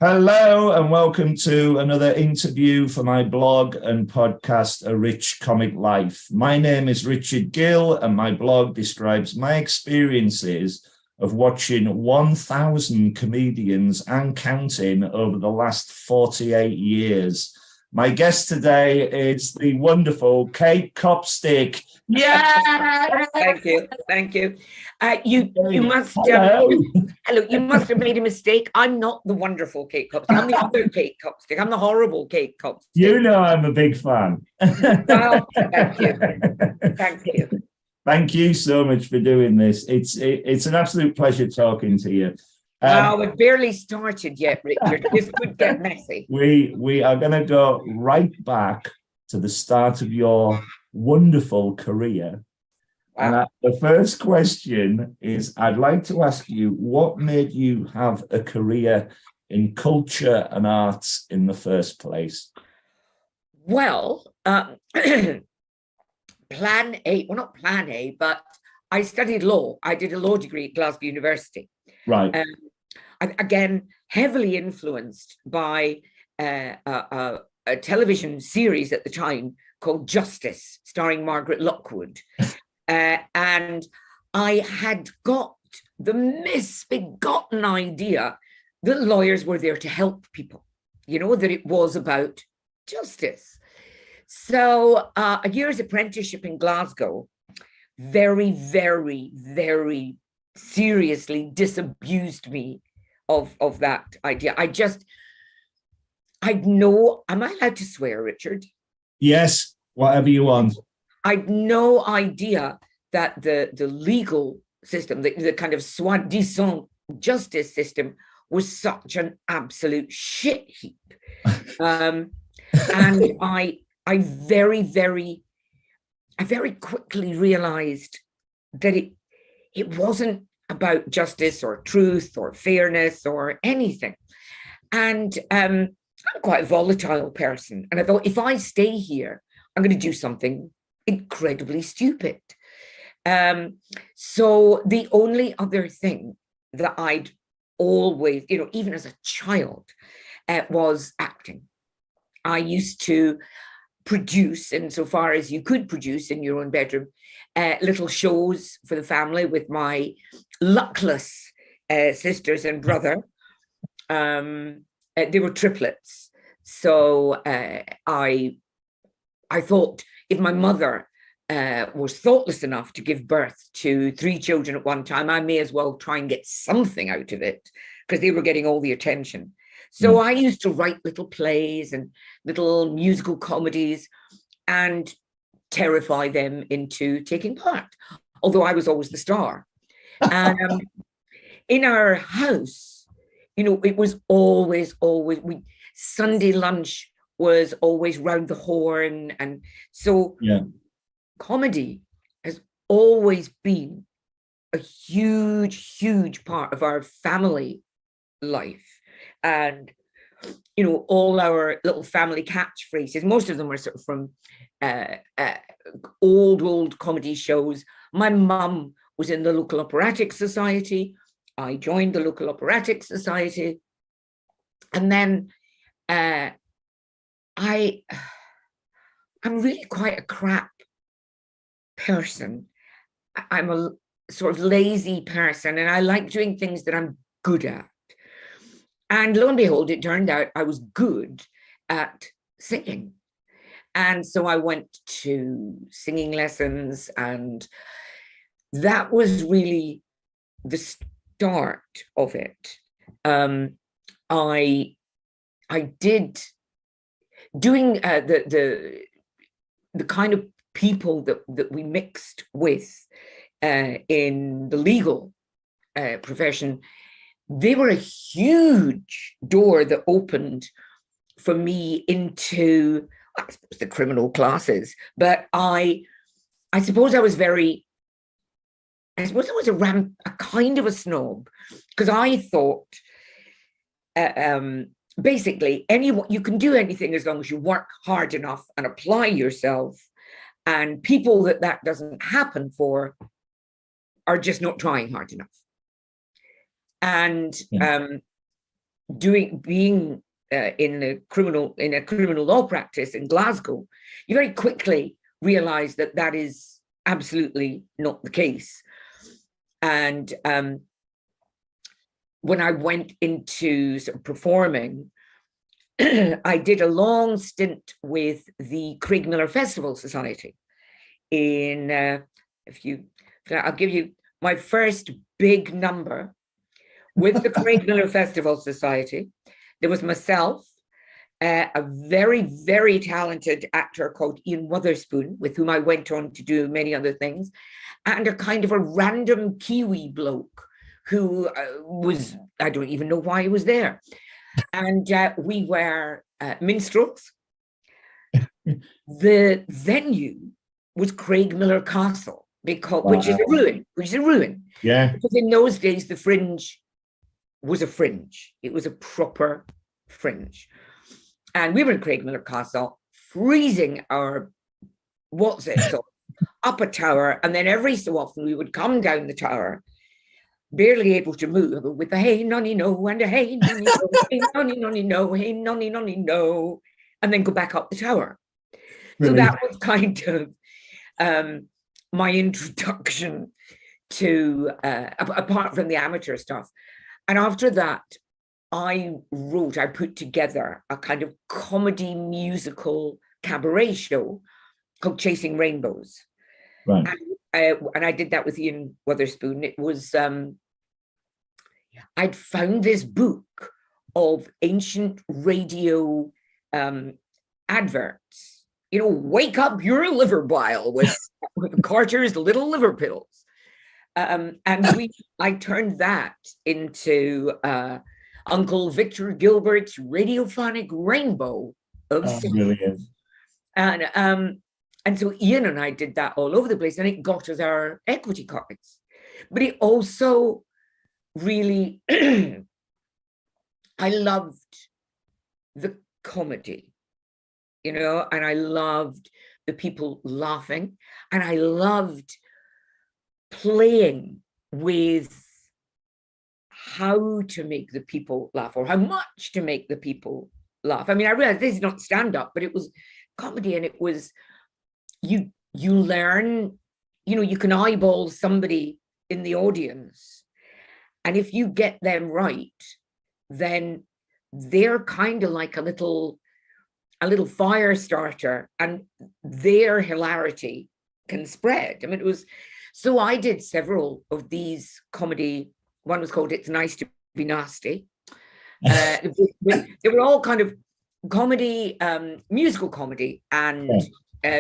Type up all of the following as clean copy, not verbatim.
Hello and welcome to another interview for my blog and podcast, A Rich Comic Life. My name is Richard Gill and my blog describes my experiences of watching 1,000 comedians and counting over the last 48 years. My guest today is the wonderful Kate Copstick. Yeah. Thank you. You must Hello. hello. You must have made a mistake. I'm not the wonderful Kate Copstick. I'm the other Kate Copstick. I'm the horrible Kate Copstick. You know I'm a big fan. Well, thank you. Thank you. Thank you so much for doing this. It's an absolute pleasure talking to you. Wow, it barely started yet, Richard. This could get messy. We are going to go right back to the start of your wonderful career. Wow. And the first question is, I'd like to ask you, what made you have a career in culture and arts in the first place? Well, plan A, well, not plan A, but I studied law. I did a law degree at Glasgow University. Right. Again, heavily influenced by a television series at the time called Justice, starring Margaret Lockwood. And I had got the misbegotten idea that lawyers were there to help people, that it was about justice. So a year's apprenticeship in Glasgow very, very, very seriously disabused me of that idea. I'd no, am I allowed to swear, Richard? Yes, whatever you want. I'd no idea that the legal system, the kind of soi-disant justice system, was such an absolute shit heap. And I very, very quickly realized that it wasn't about justice or truth or fairness or anything. And I'm quite a volatile person. And I thought, if I stay here, I'm going to do something incredibly stupid. So the only other thing that I'd always, even as a child, was acting. I used to produce, insofar as you could produce in your own bedroom, little shows for the family with my luckless sisters and brother. They were triplets. So I thought, if my mother was thoughtless enough to give birth to 3 children at one time, I may as well try and get something out of it, because they were getting all the attention. So I used to write little plays and little musical comedies and terrify them into taking part, although I was always the star. And in our house, it was always, Sunday lunch was always round the horn. And so comedy has always been a huge part of our family life. And, all our little family catchphrases, most of them were sort of from old comedy shows. My mum was in the local operatic society. I joined the local operatic society. And then I'm really quite a crap person. I'm a sort of lazy person, and I like doing things that I'm good at. And lo and behold, it turned out I was good at singing. And so I went to singing lessons, and that was really the start of it. I did doing the kind of people that we mixed with in the legal profession. They were a huge door that opened for me into, I suppose, the criminal classes. But I suppose I was a kind of a snob, because I thought basically you can do anything as long as you work hard enough and apply yourself. And people that doesn't happen for are just not trying hard enough. And being in a criminal law practice in Glasgow, you very quickly realize that that is absolutely not the case. And when I went into sort of performing, I did a long stint with the Craig Miller Festival Society. I'll give you my first big number with the Craig Miller Festival Society. There was myself, a very, very talented actor called Ian Wotherspoon, with whom I went on to do many other things, and a kind of a random Kiwi bloke who I don't even know why he was there. And we were minstrels. The venue was Craig Miller Castle, which is a ruin. Yeah. Because in those days, the Fringe was a fringe. It was a proper fringe. And we were in Craig Miller Castle, freezing our, up a tower. And then every so often we would come down the tower, barely able to move, with a hey nonny no and a hey nonny no, hey nonny nonny no, hey nonny nonny no, and then go back up the tower. Really? So that was kind of my introduction to, apart from the amateur stuff. And after that, I put together a kind of comedy musical cabaret show called Chasing Rainbows. Right. And I did that with Ian Wotherspoon. It was, I'd found this book of ancient radio adverts, wake up your liver bile with Carter's little liver pills. And I turned that into Uncle Victor Gilbert's radiophonic rainbow of songs. Brilliant. And so Ian and I did that all over the place, and it got us our equity cards. But it also really, I loved the comedy, and I loved the people laughing, and I loved playing with how to make the people laugh, or how much to make the people laugh. I mean, I realized this is not stand-up, but it was comedy, and it was, you learn, you can eyeball somebody in the audience, and if you get them right, then they're kind of like a little fire starter, and their hilarity can spread. I mean, it was, so I did several of these comedy. One was called It's Nice to Be Nasty. They were all kind of comedy, musical comedy, and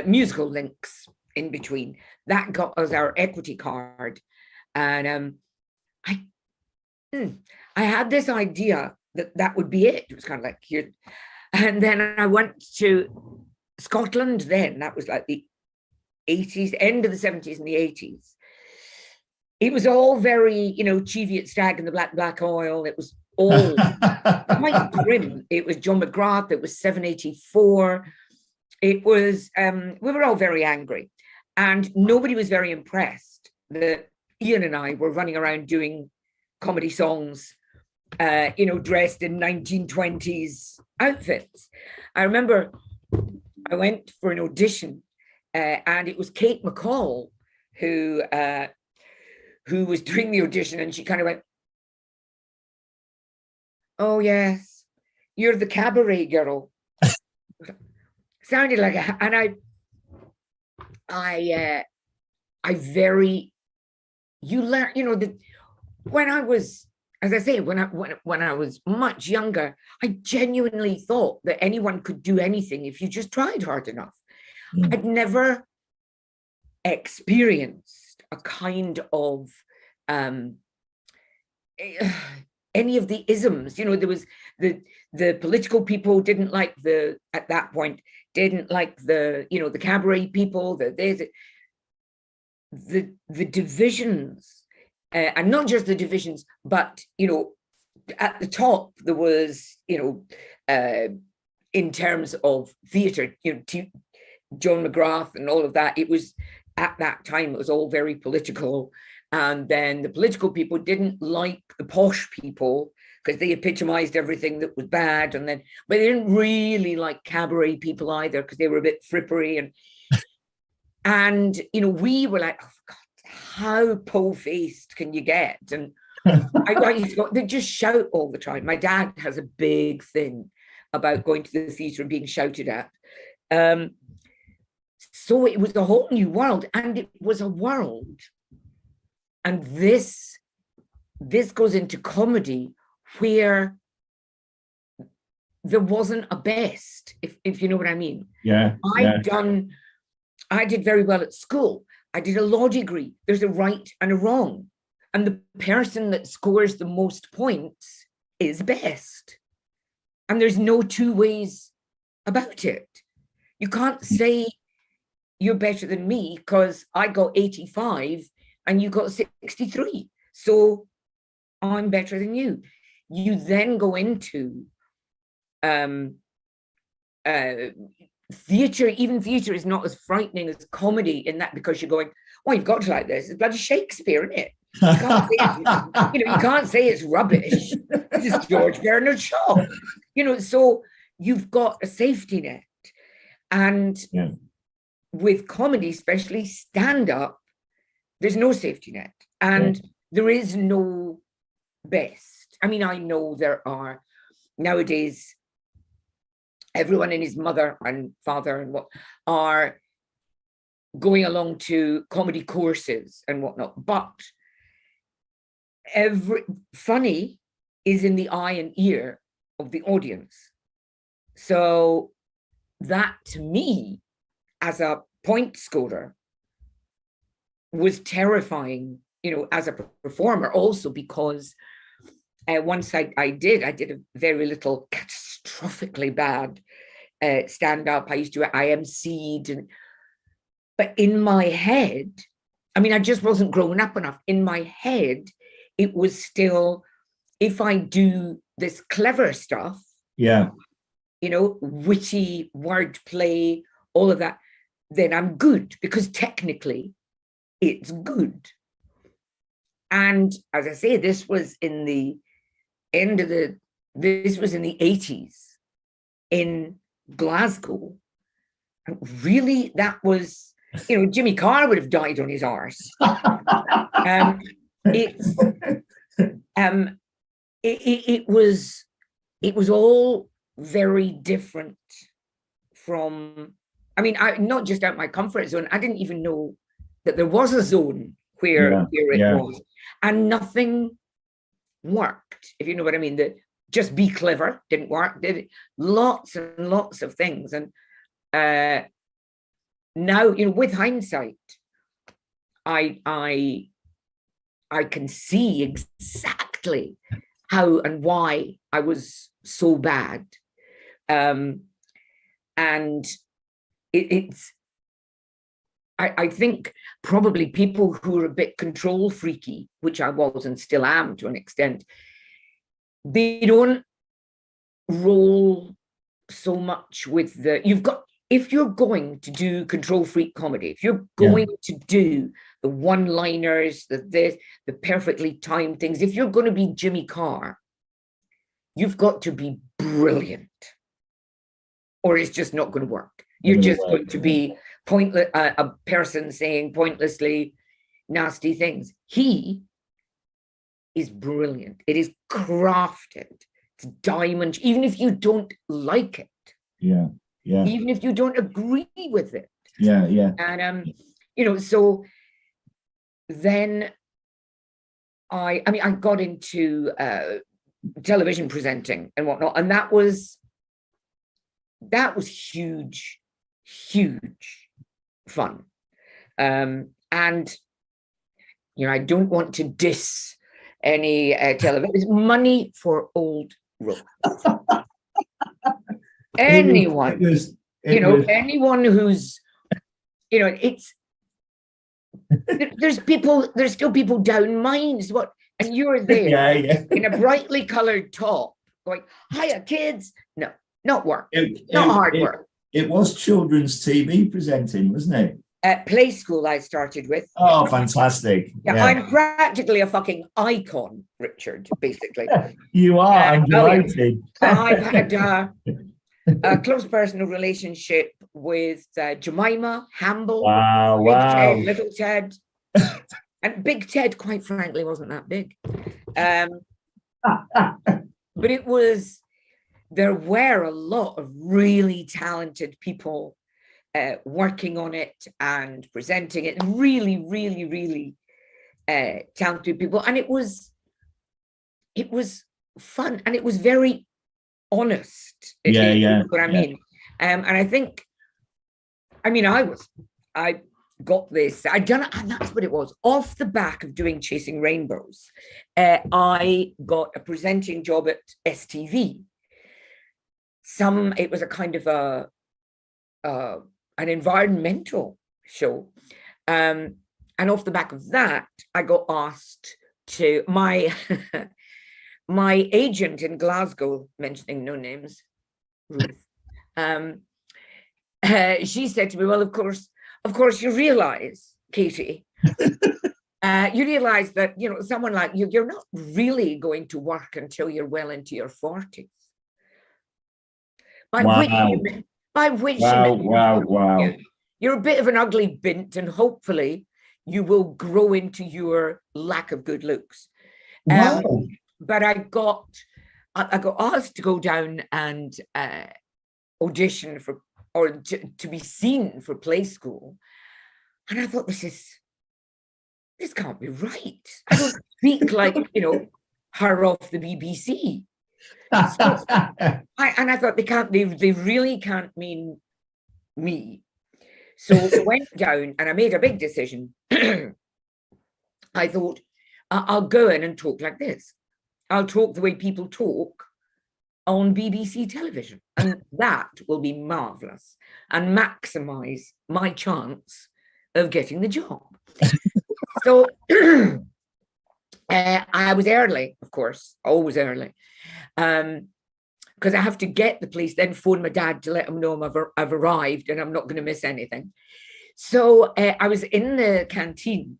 musical links in between. That got us our equity card. And I had this idea that would be it. It was kind of like here. And then I went to Scotland then. That was like the 80s, end of the 70s and the 80s. It was all very, Cheviot Stag and the Black Oil. It was all quite grim. It was John McGrath. It was 784. It was, we were all very angry. And nobody was very impressed that Ian and I were running around doing comedy songs, dressed in 1920s outfits. I remember I went for an audition, and it was Kate McCall who was doing the audition, and she kind of went, "Oh yes, you're the cabaret girl." Sounded like and you learn, that when I was, as I say, when I was much younger, I genuinely thought that anyone could do anything if you just tried hard enough. I'd never experienced a kind of any of the isms. There was the political people didn't like at that point didn't like the cabaret people, the divisions, and not just the divisions, but at the top there was in terms of theatre, John McGrath and all of that. It was, at that time, it was all very political, And then the political people didn't like the posh people because they epitomized everything that was bad. And then, but they didn't really like cabaret people either because they were a bit frippery. And you know, we were like, oh, God, how po-faced can you get? And they just shout all the time. My dad has a big thing about going to the theatre and being shouted at. So it was a whole new world, and it was a world. And this goes into comedy where there wasn't a best, if you know what I mean. Yeah. I did very well at school. I did a law degree. There's a right and a wrong. And the person that scores the most points is best. And there's no two ways about it. You can't say you're better than me because I got 85 and you got 63. So I'm better than you. You then go into theatre. Even theatre is not as frightening as comedy in that, because you're going, oh, you've got to like this. It's bloody Shakespeare, isn't it? You can't say it's rubbish. This is George Bernard Shaw. So you've got a safety net. And with comedy, especially stand-up, there's no safety net. And there is no best. I mean, I know there are nowadays, everyone and his mother and father and what are going along to comedy courses and whatnot, but funny is in the eye and ear of the audience. So that, to me, as a point scorer, was terrifying, as a performer, also because once I did a very little catastrophically bad stand-up. I used to IMC'd, but in my head, I mean, I just wasn't grown up enough. In my head, it was still, if I do this clever stuff, witty wordplay, all of that, then I'm good, because technically it's good. And as I say, this was in the 80s in Glasgow. And really, that was, Jimmy Carr would have died on his arse. It was all very different from, I mean, not just out my comfort zone. I didn't even know that there was a zone where it was, and nothing worked, if you know what I mean. That just be clever didn't work. Did lots and lots of things, and now, with hindsight, I can see exactly how and why I was so bad, and it's. I think probably people who are a bit control freaky, which I was and still am to an extent, they don't roll so much with if you're going to do control freak comedy, if you're going to do the one-liners, the perfectly timed things, if you're going to be Jimmy Carr, you've got to be brilliant, or it's just not going to work. You're just going to be pointless, a person saying pointlessly nasty things. He is brilliant. It is crafted. It's diamond, even if you don't like it. Even if you don't agree with it. And so then I got into television presenting and whatnot, and that was huge fun. And I don't want to diss any television. It's money for old rope. Anyone, anyone who's, it's, there's still people down mines. And you're there in a brightly colored top going, hiya kids. No, not work, not hard work. It was children's TV presenting, wasn't it? Play school I started with. Oh, fantastic. Yeah, I'm practically a fucking icon, Richard, basically. You are. I'm delighted. I've had a close personal relationship with Jemima, Hamble, Big Ted, Little Ted. And Big Ted, quite frankly, wasn't that big. But there were a lot of really talented people working on it and presenting it. Really, really, really talented people. And it was fun, and it was very honest. Yeah. What I mean. And I think, I got this, I'd done it, and that's what it was. Off the back of doing Chasing Rainbows, I got a presenting job at STV. It was a kind of an environmental show. And off the back of that, I got asked to, my agent in Glasgow, mentioning no names, Ruth, she said to me, well, of course, you realize, Katie, you realize that, someone like you, you're not really going to work until you're well into your 40s. Wow. You're a bit of an ugly bint, and hopefully you will grow into your lack of good looks. Wow. But I got asked to go down and audition to be seen for Play School. And I thought, this can't be right. I don't speak like, her off the BBC. So I thought they really can't mean me. So I went down and I made a big decision. I thought, I'll go in and talk like this. I'll talk the way people talk on BBC television, and that will be marvelous and maximize my chance of getting the job. So I was early, of course, always early, because I have to get the police, then phone my dad to let him know I've arrived and I'm not going to miss anything. So I was in the canteen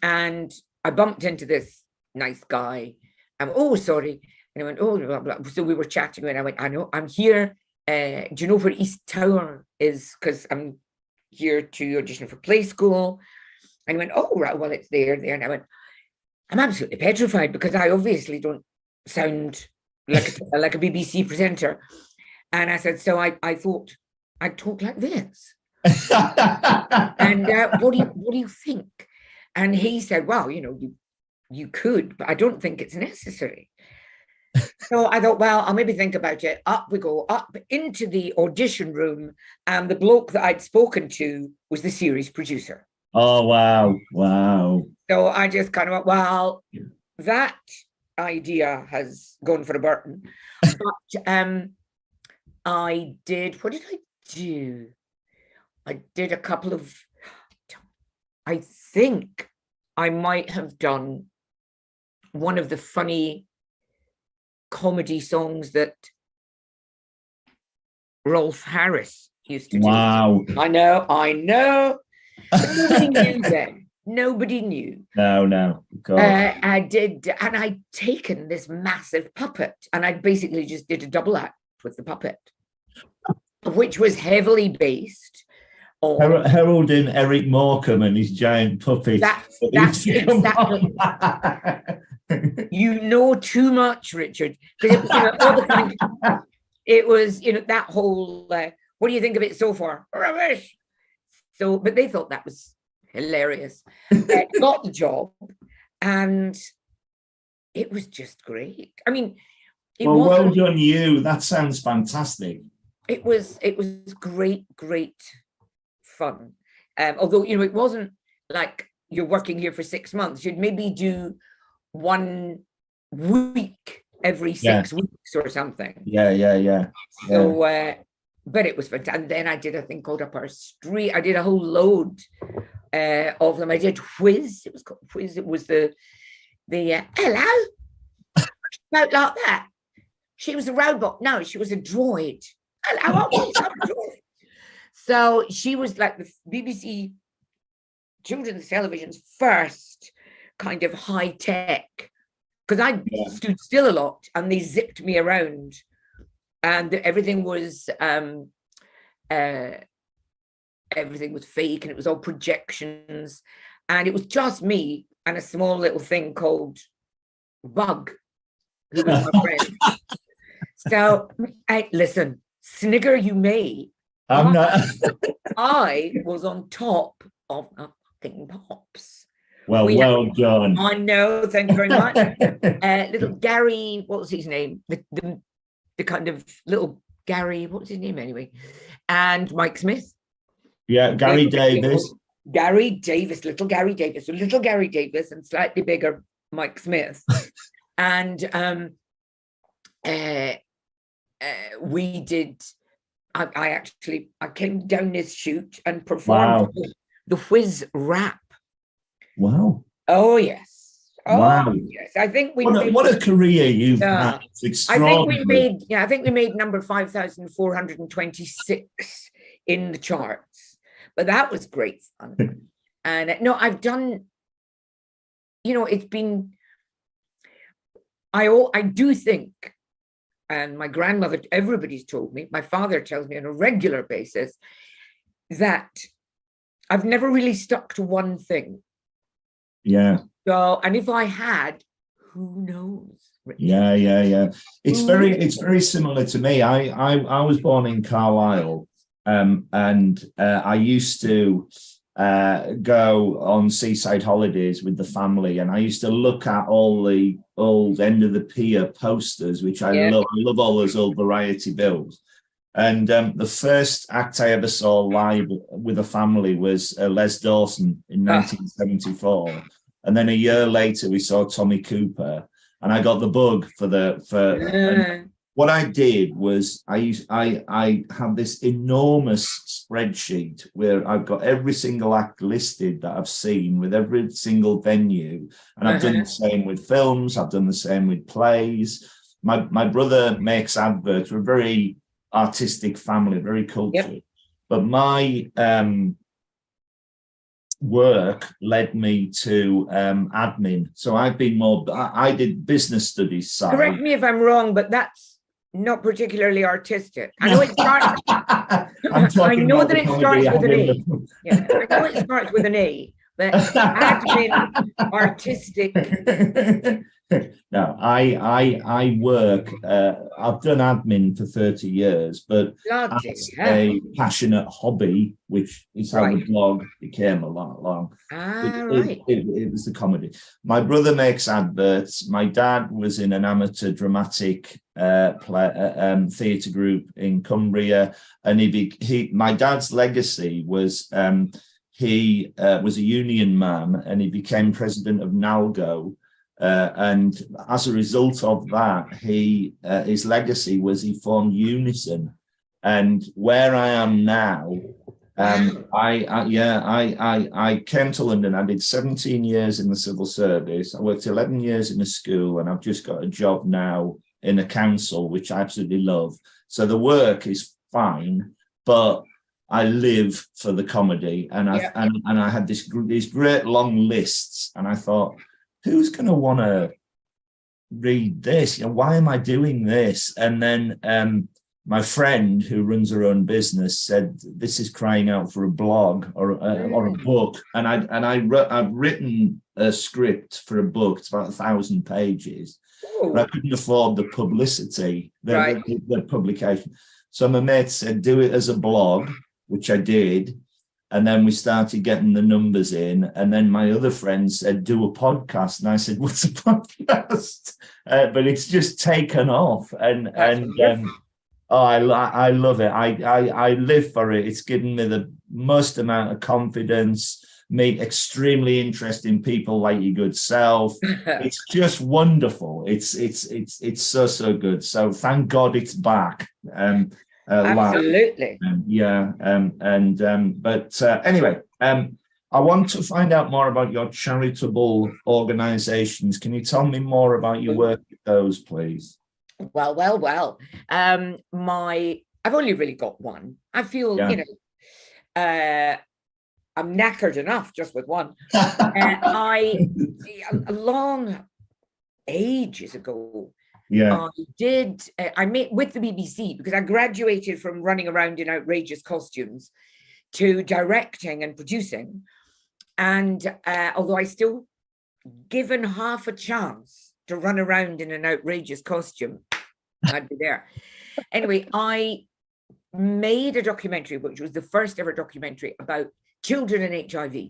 and I bumped into this nice guy. Oh, sorry. And I went, oh, blah, blah. So we were chatting and I went, I know, I'm here. Do you know where East Tower is? Because I'm here to audition for Play School. And he went, oh, right, well, it's there. And I went, I'm absolutely petrified because I obviously don't sound like a BBC presenter. And I said, so I thought I'd talk like this. And what do you think? And he said, well, you could, but I don't think it's necessary. So I thought, well, I'll maybe think about it. Up we go, up into the audition room. And the bloke that I'd spoken to was the series producer. Oh, wow. So I just kind of went, well, that idea has gone for a Burton. But what did I do? I did a couple of, I think I might have done one of the funny comedy songs that Rolf Harris used to do. Wow. I know. Nobody knew then. Nobody knew. No. God. I did, and I'd taken this massive puppet, and I basically just did a double act with the puppet, which was heavily based on Harold and Eric Morecambe and his giant puppet. That's exactly. You know too much, Richard. It was, that whole. What do you think of it so far? Rubbish. So, but they thought that was hilarious. Got the job, and it was just great. I mean, well done you. That sounds fantastic. It was great fun. Although, it wasn't like you're working here for 6 months. You'd maybe do 1 week every 6 weeks or something. Yeah. So, but it was fantastic. And then I did a thing called Up Our Street. I did a whole load of them. I did Whiz. It was called Whiz. It was the hello. Spoke like that. She was a robot. No, she was a droid. Hello, I'm a droid. So she was like the BBC children's television's first kind of high tech, because I stood still a lot and they zipped me around, and everything was fake, and it was all projections, and it was just me and a small little thing called Bug, who was my friend. So listen, snigger you may. I'm not. I was on top of fucking pops. Well done. I know, thank you very much. Little Gary, what was his name? The kind of little Gary, what was his name anyway? And Mike Smith. Yeah, Gary Davis. Gary Davis, little Gary Davis, and slightly bigger Mike Smith. And we did. I came down this chute and performed the Whiz rap. Wow. Oh yes. Oh wow. yes. I think what a career you've had. It's extraordinary. I think we made number 5,426 in the charts. But that was great fun. And no, I've done, it's been, I do think, and my grandmother, everybody's told me, my father tells me on a regular basis, that I've never really stuck to one thing. Yeah. So, and if I had, who knows? Yeah. It's very similar to me. I was born in Carlisle, and I used to go on seaside holidays with the family, and I used to look at all the old end of the pier posters, which I love. I love all those old variety bills. And the first act I ever saw live with a family was Les Dawson in 1974. And then a year later, we saw Tommy Cooper, and I got the bug what I did was I have this enormous spreadsheet where I've got every single act listed that I've seen with every single venue. And I've done the same with films. I've done the same with plays. My brother makes adverts. We're a very artistic family, very cultured. But my work led me to admin. So I've been I did business studies side. Correct me if I'm wrong, but that's not particularly artistic. I know it starts. I know that it starts with an A. Yeah, I know it starts with an A, but admin, artistic. No, I work. I've done admin for 30 years, but as a passionate hobby, which is how the blog became a lot long. It was the comedy. My brother makes adverts. My dad was in an amateur dramatic theatre group in Cumbria, and my dad's legacy was he was a union man, and he became president of NALGO. And as a result of that, his legacy was he formed Unison. And where I am now, I came to London. I did 17 years in the civil service. I worked 11 years in a school, and I've just got a job now in a council, which I absolutely love. So the work is fine, but I live for the comedy. And I had these great long lists, and I thought, who's going to want to read this? Why am I doing this? And then my friend who runs her own business said, this is crying out for a blog or a book. And I've written a script for a book. It's about 1,000 pages. But I couldn't afford the publicity, the publication. So my mate said, do it as a blog, which I did. And then we started getting the numbers in. And then my other friend said, do a podcast. And I said, what's a podcast? But it's just taken off. I love it. I live for it. It's given me the most amount of confidence, meet extremely interesting people like your good self. It's just wonderful. It's so good. So thank God it's back. Absolutely. Anyway, I want to find out more about your charitable organizations. Can you tell me more about your work with those, please? Well. I've only really got one. I feel, I'm knackered enough just with one. A long ages ago, Yeah. I made with the BBC, because I graduated from running around in outrageous costumes to directing and producing. And although I still, given half a chance to run around in an outrageous costume, I'd be there. Anyway, I made a documentary, which was the first ever documentary about children and HIV.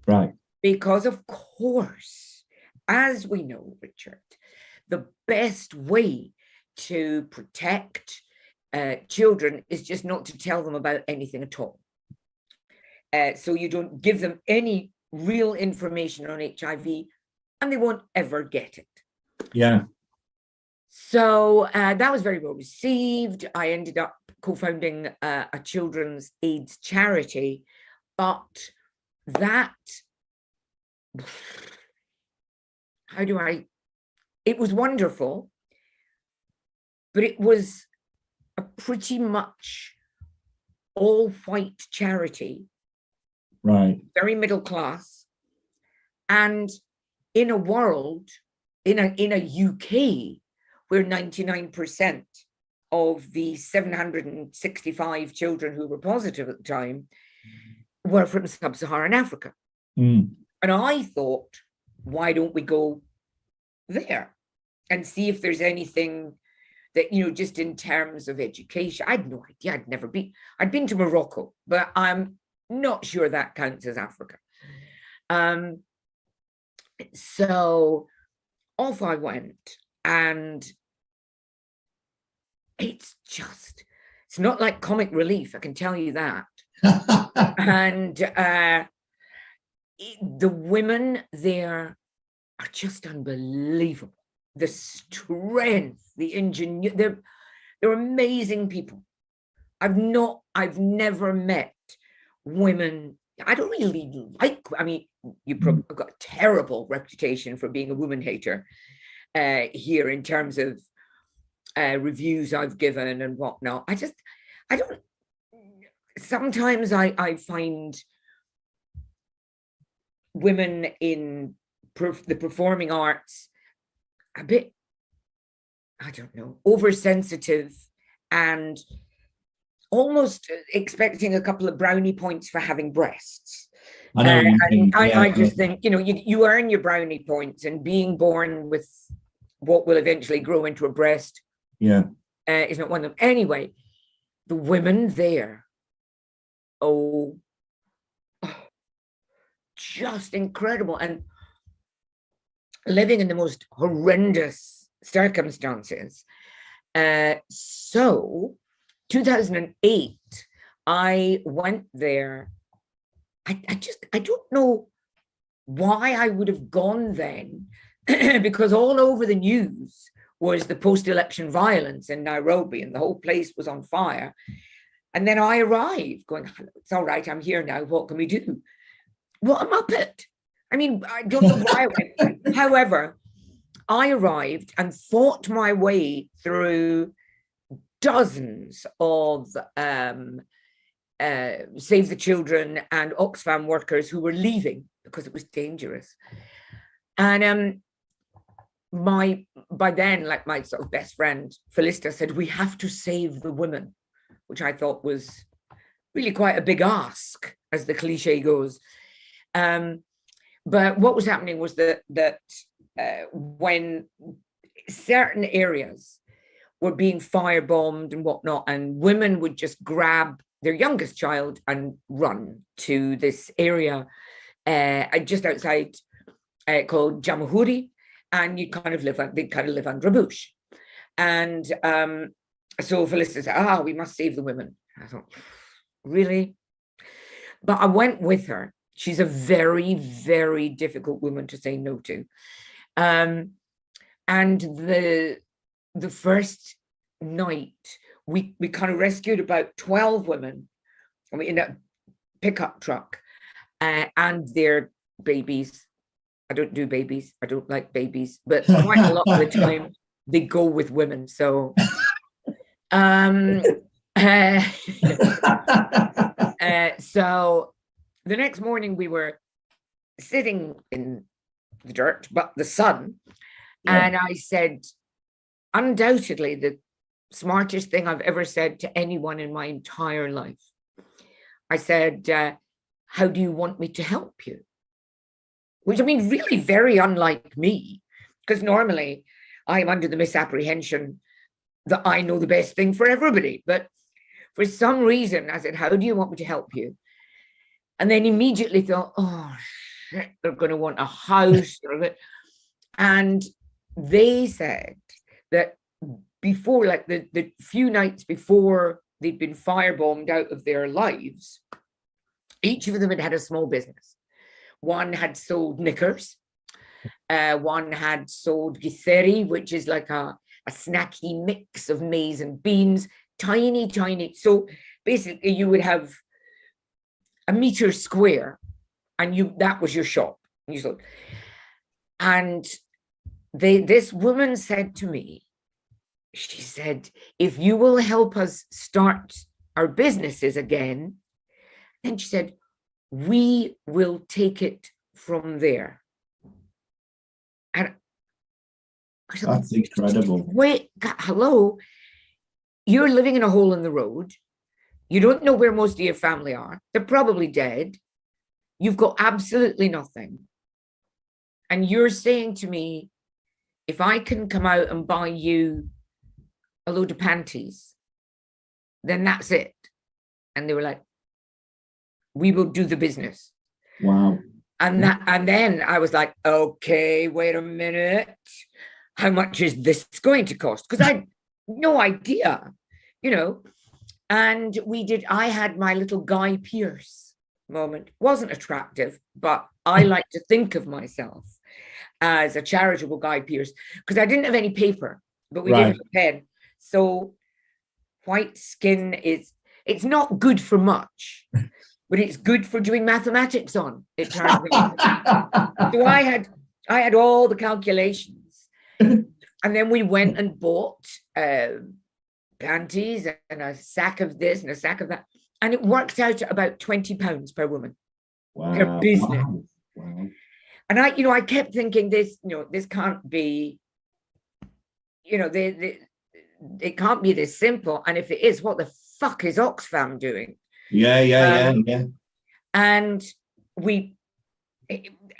Right. Because, of course, as we know, Richard, the best way to protect children is just not to tell them about anything at all. So you don't give them any real information on HIV, and they won't ever get it. Yeah. So that was very well received. I ended up co-founding a children's AIDS charity, but that, it was wonderful, but it was a pretty much all white charity, right, very middle class, and in a world, in a UK where 99% of the 765 children who were positive at the time were from sub-Saharan Africa. Mm. And I thought, why don't we go there and see if there's anything that, you know, just in terms of education. I had no idea. I'd been to Morocco, but I'm not sure that counts as Africa. So off I went, and it's not like comic relief, I can tell you that. And the women there are just unbelievable. The strength, the ingenuity, they're amazing people. I've never met women. I don't really you probably got a terrible reputation for being a woman hater here in terms of reviews I've given and whatnot. Sometimes I find women in the performing arts a bit, I don't know, oversensitive and almost expecting a couple of brownie points for having breasts. I know. I just think, you know, you earn your brownie points, and being born with what will eventually grow into a breast is not one of them. Anyway, the women there, just incredible, and living in the most horrendous circumstances. So 2008, I went there. I don't know why I would have gone then, because all over the news was the post-election violence in Nairobi, and the whole place was on fire. And then I arrived going, it's all right, I'm here now, what can we do? What a muppet. I mean, I don't know why I went. However, I arrived and fought my way through dozens of Save the Children and Oxfam workers who were leaving because it was dangerous. And by then, like, my sort of best friend Felista said, we have to save the women, which I thought was really quite a big ask, as the cliche goes. But what was happening was that when certain areas were being firebombed and whatnot, and women would just grab their youngest child and run to this area just outside called Jamhuri, and they'd kind of live under a bush. And so Felicity said, we must save the women. I thought, really? But I went with her. She's a very, very difficult woman to say no to. And the first night, we kind of rescued about 12 women in a pickup truck and their babies. I don't do babies. I don't like babies, but quite a lot of the time they go with women. So, So the next morning we were sitting in the dirt, but the sun. Yeah. And I said, undoubtedly, the smartest thing I've ever said to anyone in my entire life. I said, how do you want me to help you? Which, I mean, really very unlike me, because normally I'm under the misapprehension that I know the best thing for everybody. But for some reason, I said, how do you want me to help you? And then immediately thought, oh, shit, they're going to want a house. And they said that before, like the few nights before they'd been firebombed out of their lives, each of them had had a small business. One had sold knickers. One had sold githeri, which is like a snacky mix of maize and beans, tiny. So basically you would have a meter square and that was your shop. And this woman said to me, she said, if you will help us start our businesses again, then she said, we will take it from there. And I said, that's incredible. Wait, hello, you're living in a hole in the road. You don't know where most of your family are. They're probably dead. You've got absolutely nothing. And you're saying to me, if I can come out and buy you a load of panties, then that's it. And they were like, we will do the business. Wow. And then I was like, okay, wait a minute. How much is this going to cost? Because I had no idea, And I had my little Guy Pearce moment. Wasn't attractive, but I like to think of myself as a charitable Guy Pearce because I didn't have any paper, but we did have a pen. So white skin it's not good for much, but it's good for doing mathematics on, it turns out. So I had all the calculations. And then we went and bought panties and a sack of this and a sack of that. And it worked out at about £20 per woman. Wow. Per business. Wow. And I kept thinking this can't be, it can't be this simple. And if it is, what the fuck is Oxfam doing? Yeah. And it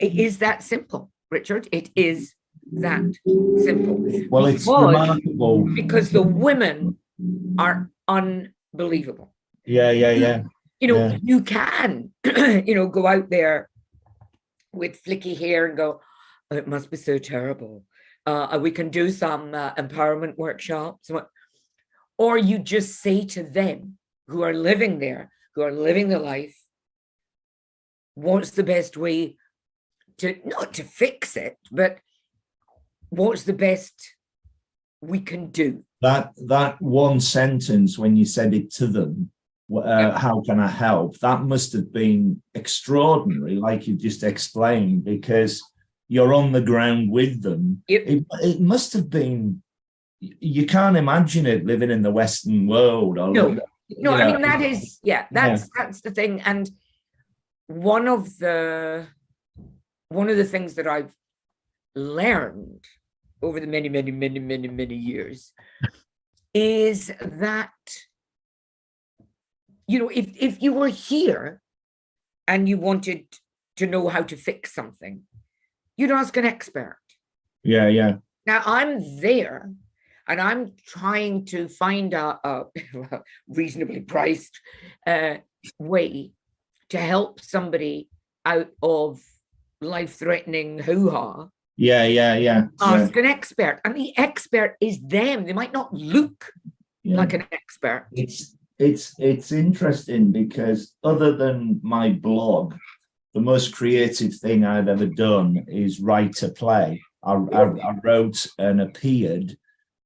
is that simple, Richard. It is that simple. Well, it's remarkable. Because the women are unbelievable. Yeah. You can, go out there with flicky hair and go, oh, it must be so terrible. We can do some empowerment workshops. Or you just say to them who are living there, who are living the life, what's the best way not to fix it, but what's the best we can do? That one sentence when you said it to them, how can I help? That must have been extraordinary, like you just explained, because you're on the ground with them. Yep. It must have been, you can't imagine it living in the Western world. No, I mean, that's the thing. And one of the things that I've learned over the many years is that, if you were here and you wanted to know how to fix something, you'd ask an expert. Yeah. Now I'm there and I'm trying to find a reasonably priced way to help somebody out of life-threatening hoo-ha. Yeah. Ask an expert, and the expert is them. They might not look like an expert. It's interesting because other than my blog, the most creative thing I've ever done is write a play. I wrote and appeared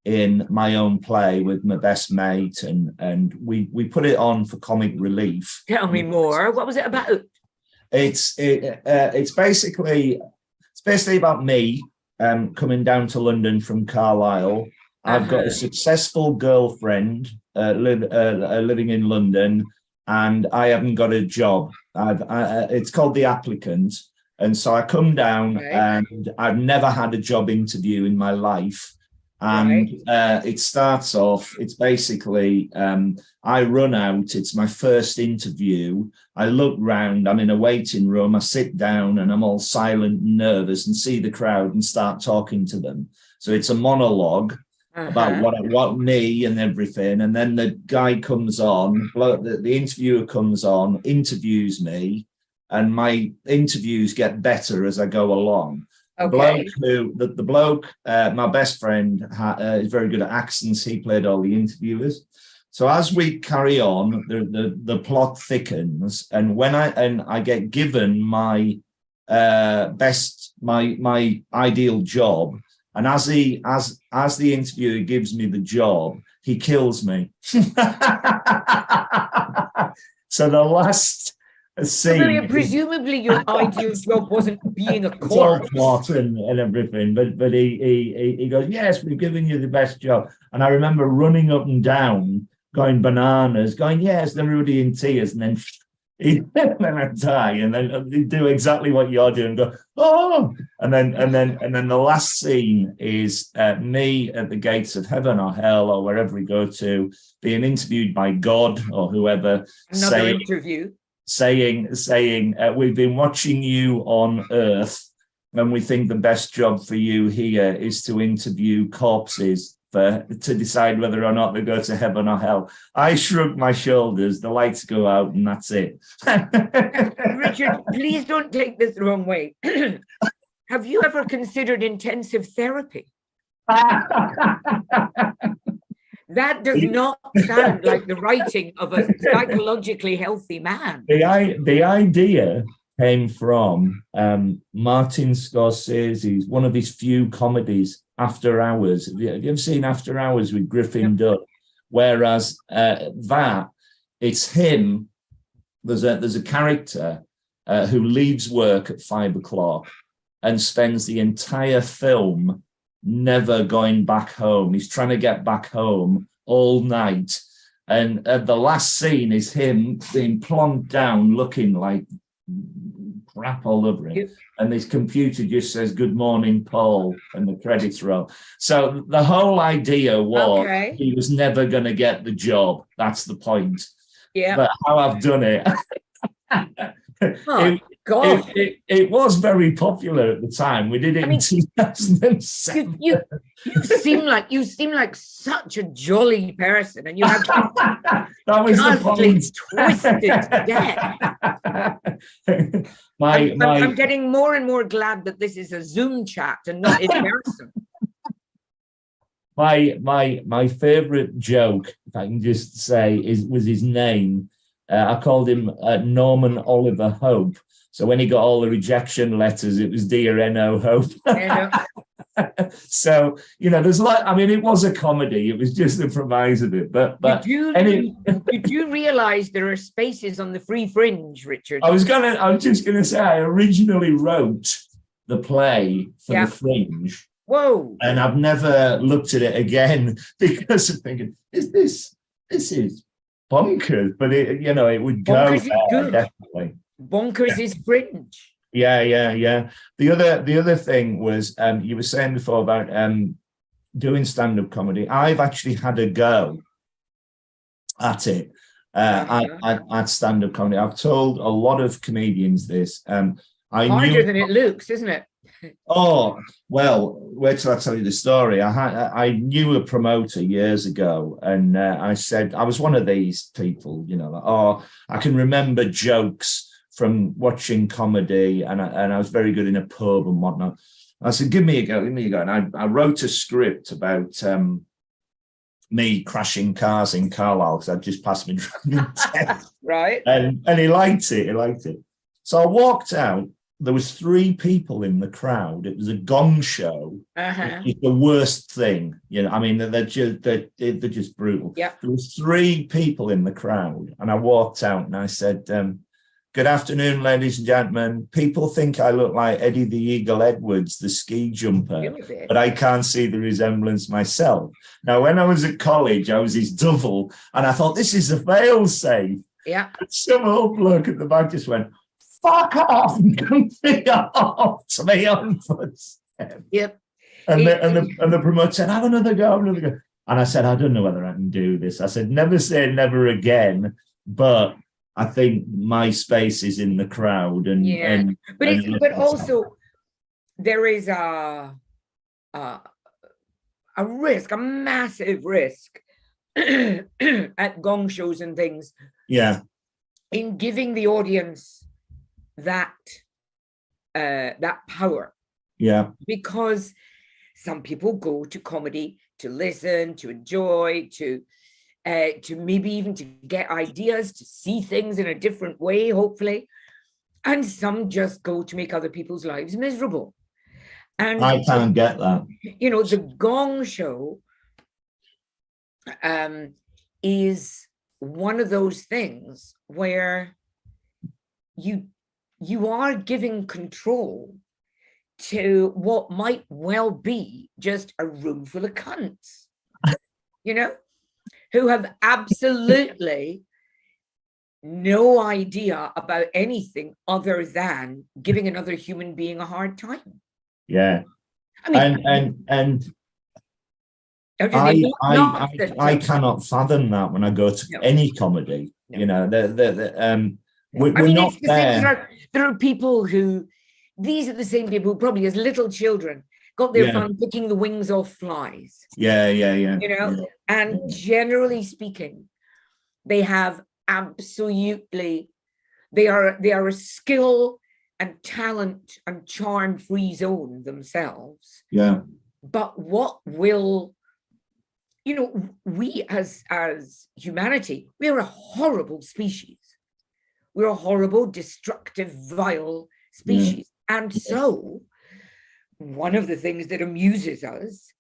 in my own play with my best mate, and we put it on for comic relief. Tell me more. What was it about? It's basically about me coming down to London from Carlisle. I've got a successful girlfriend living in London, and I haven't got a job. It's called The Applicant. And so I come down, and I've never had a job interview in my life. And it starts off, it's basically, I run out, it's my first interview. I look round, I'm in a waiting room, I sit down and I'm all silent and nervous and see the crowd and start talking to them. So it's a monologue about what me and everything. And then the guy comes on, the interviewer comes on, interviews me, and my interviews get better as I go along. Okay. The bloke, my best friend, is very good at accents. He played all the interviewers. So as we carry on, the plot thickens, and when I get given my my ideal job, and as the interviewer gives me the job, he kills me. So the last scene, presumably your ideal job wasn't being a it's all corpse. plot and everything, but he goes, yes, we've given you the best job. And I remember running up and down, going bananas, going, yes, everybody in tears, and then then I die, and then they do exactly what you're doing, go, oh, and then the last scene is me at the gates of heaven or hell or wherever we go to, being interviewed by God or whoever. Another interview. Saying, we've been watching you on Earth, and we think the best job for you here is to interview corpses to decide whether or not they go to heaven or hell. I shrug my shoulders, the lights go out, and that's it. Richard, please don't take this the wrong way. Have you ever considered intensive therapy? That does not sound like the writing of a psychologically healthy man. The idea came from Martin Scorsese's, one of his few comedies, After Hours. Have you ever seen After Hours with Griffin Dunne? Whereas it's him, there's a character who leaves work at 5 o'clock and spends the entire film never going back home. He's trying to get back home all night. And the last scene is him being plonked down, looking like crap all over him. And his computer just says, "Good morning, Paul," and the credits roll. So the whole idea was he was never going to get the job. That's the point. Yeah. But how I've done it. God. It was very popular at the time. We did it in 2007. You seem like such a jolly person, and you have that was the point. Twisted death. I'm getting more and more glad that this is a Zoom chat and not in person. My favorite joke, if I can just say, was his name. I called him Norman Oliver Hope. So when he got all the rejection letters, it was Dear N.O. Hope. So, there's it was a comedy. It was just the premise of it. But did you realize there are spaces on the free fringe, Richard? I was just gonna say, I originally wrote the play for the Fringe. Whoa. And I've never looked at it again because of thinking, this is bonkers, but it would go there, definitely. Bonkers is Fringe. Yeah. The other thing was, you were saying before about doing stand-up comedy. I've actually had a go at it, at stand-up comedy. I've told a lot of comedians this. Harder than it looks, isn't it? Oh, well, wait till I tell you the story. I knew a promoter years ago, and I said, I was one of these people, I can remember jokes from watching comedy, and I was very good in a pub and whatnot. I said, give me a go. And I wrote a script about me crashing cars in Carlisle because I'd just passed my driving test. Right. And he liked it. So I walked out. There was 3 people in the crowd. It was a gong show. It's the worst thing, they're just brutal. Yeah. There was 3 people in the crowd, and I walked out and I said, "Good afternoon, ladies and gentlemen. People think I look like Eddie the Eagle Edwards, the ski jumper, but I can't see the resemblance myself." Now, when I was at college, I was his double, and I thought, this is a fail-safe. Yeah. Some old bloke at the back just went, fuck off and come off to my own footstep. Yep. And the promoter said, have another go, have another go. And I said, I don't know whether I can do this. I said, never say never again. But I think my space is in the crowd. But also there is a risk, a massive risk at gong shows and things. Yeah. In giving the audience that power. Yeah. Because some people go to comedy to listen, to enjoy, to maybe even to get ideas, to see things in a different way, hopefully. And some just go to make other people's lives miserable. And I can't get that. You know, the gong show is one of those things where you are giving control to what might well be just a room full of cunts, you know, who have absolutely no idea about anything other than giving another human being a hard time. Yeah. I mean, I cannot fathom that when I go to any comedy. No. You know, we're not there. There are people who, these are the same people who probably as little children got their fun picking the wings off flies. Yeah. You know, and generally speaking, they have absolutely, they are a skill and talent and charm free zone themselves. Yeah. But what will, you know, we as humanity, we are a horrible species. We're a horrible, destructive, vile species. And so one of the things that amuses us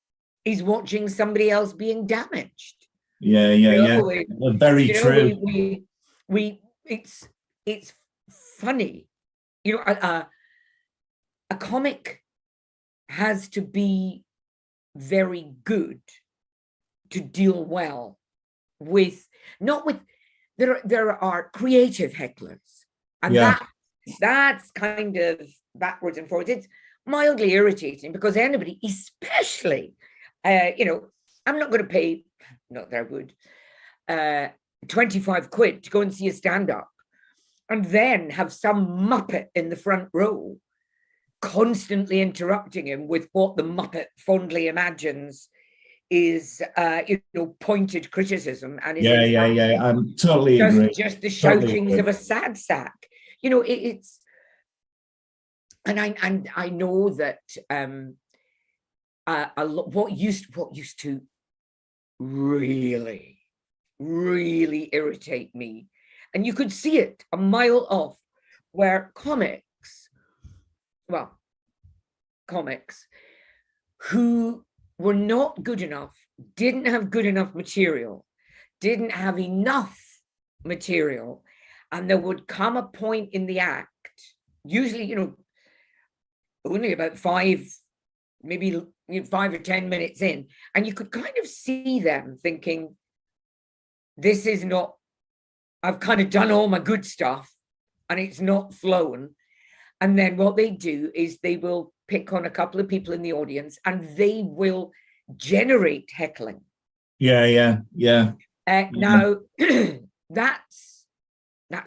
is watching somebody else being damaged. Very true. It's funny. You know, a comic has to be very good to deal well with, there are creative hecklers, and that's kind of backwards and forwards. It's mildly irritating because anybody, especially, you know, I'm not going to pay, not that I would, 25 quid to go and see a stand-up and then have some muppet in the front row constantly interrupting him with what the muppet fondly imagines is, you know, pointed criticism. And I'm totally agree. Just the shoutings of a sad sack. You know, it's, and I know that a lot, what used to really irritate me, and you could see it a mile off, where comics who were not good enough, didn't have good enough material, didn't have enough material, and there would come a point in the act, usually, you know, only about 5 or 10 minutes in, and you could kind of see them thinking, this is not, I've kind of done all my good stuff and it's not flowing. And then what they do is they will pick on a couple of people in the audience and they will generate heckling. Yeah. Now, that's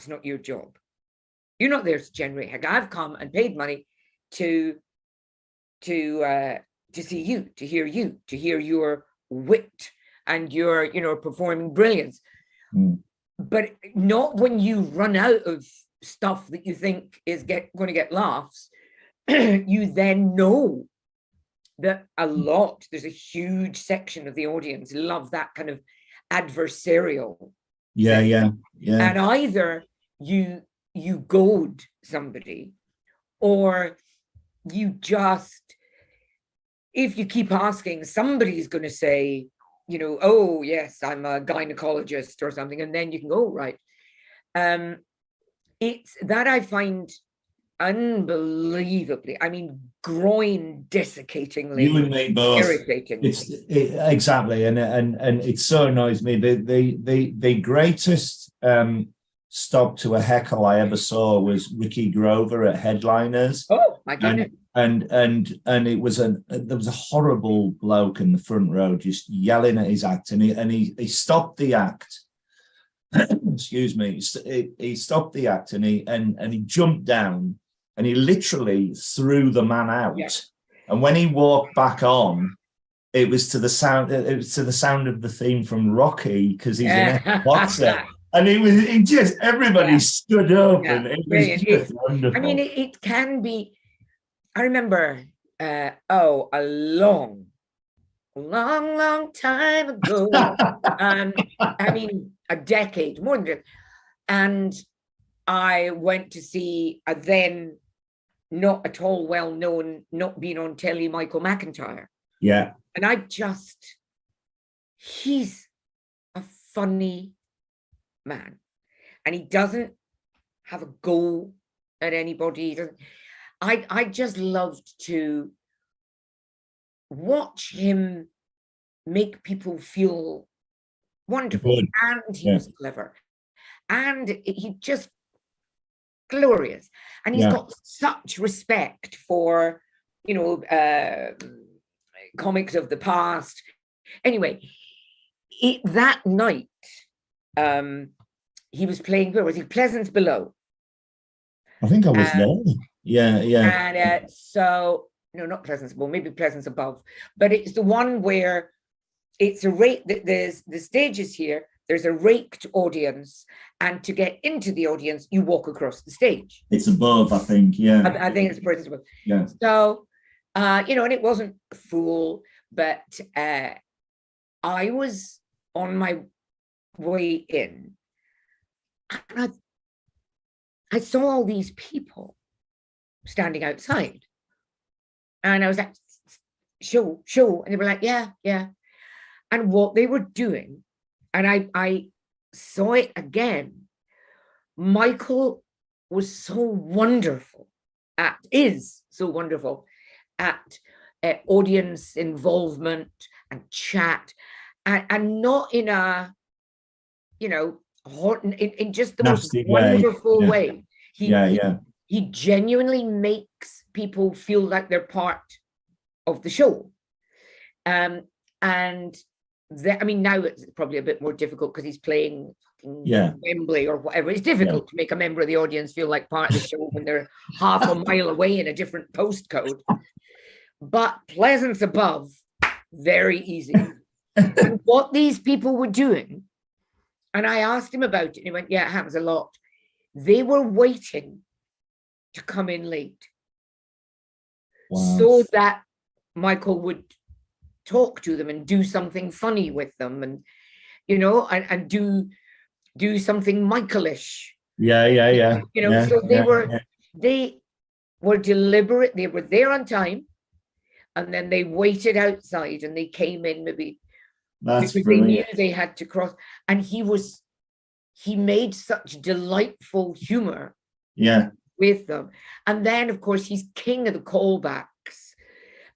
not your job. You're not there to generate heckling. I've come and paid money to see you, to hear your wit and your, you know, performing brilliance. But not when you run out of stuff that you think is going to get laughs. You then know that there's a huge section of the audience love that kind of adversarial. Yeah. And either you goad somebody, or you just, if you keep asking, somebody's going to say, you know, oh yes, I'm a gynecologist or something, and then you can go, right. It's that I find unbelievably, I mean, groin desiccatingly, you and me both, irritating. Exactly, and it so annoys me. The greatest stop to a heckle I ever saw was Ricky Grover at Headliners. Oh my goodness. And it was there was a horrible bloke in the front row just yelling at his act, and he stopped the act. Excuse me. He stopped the act and he jumped down and he literally threw the man out. Yeah. And when he walked back on, it was to the sound of the theme from Rocky, because he's an ex-boxer. And everybody stood up, and it was just wonderful. I mean, it can be. I remember, a long time ago. I mean, a decade, more than that. And I went to see a then not at all well-known, not being on telly, Michael McIntyre. Yeah. And he's a funny man. And he doesn't have a go at anybody. I just loved to watch him make people feel wonderful. Good. And he was clever. And he just glorious. And he's got such respect for, comics of the past. Anyway, that night, he was playing, where was he? Pleasance Below. I think I was there. Yeah. And so, no, not Pleasance Below, maybe Pleasance Above. But it's the one where it's there's the stage is here, there's a raked audience, and to get into the audience, you walk across the stage. It's above, I think, yeah. I think it's Pleasance Above. Yeah. So, and it wasn't full, but I was on my way in, and I saw all these people standing outside, and I was like, show, and they were like, yeah. And what they were doing, and I saw it again, Michael was so wonderful is so wonderful at audience involvement and chat, and not in a, in just the nasty most wonderful way. He genuinely makes people feel like they're part of the show. And now it's probably a bit more difficult because he's playing Wembley or whatever. It's difficult to make a member of the audience feel like part of the show when they're half a mile away in a different postcode. But Pleasance Above, very easy. And what these people were doing, and I asked him about it, and he went, yeah, it happens a lot. They were waiting to come in late. Wow. So that Michael would talk to them and do something funny with them, and and do something Michaelish. Yeah. So they were deliberate. They were there on time, and then they waited outside, and they came in maybe because they knew they had to cross. And he made such delightful humor with them. And then, of course, he's king of the callbacks.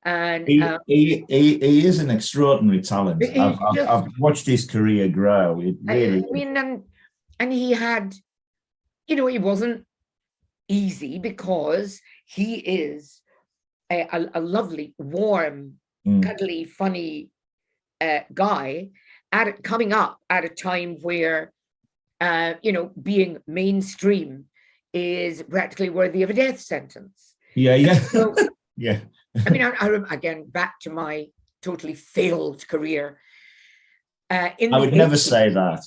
And he is an extraordinary talent. I've watched his career grow. It really, and he had, it wasn't easy because he is a lovely, warm, cuddly, funny guy coming up at a time where being mainstream is practically worthy of a death sentence. So, yeah. I mean, I again, back to my totally failed career. I would never say that.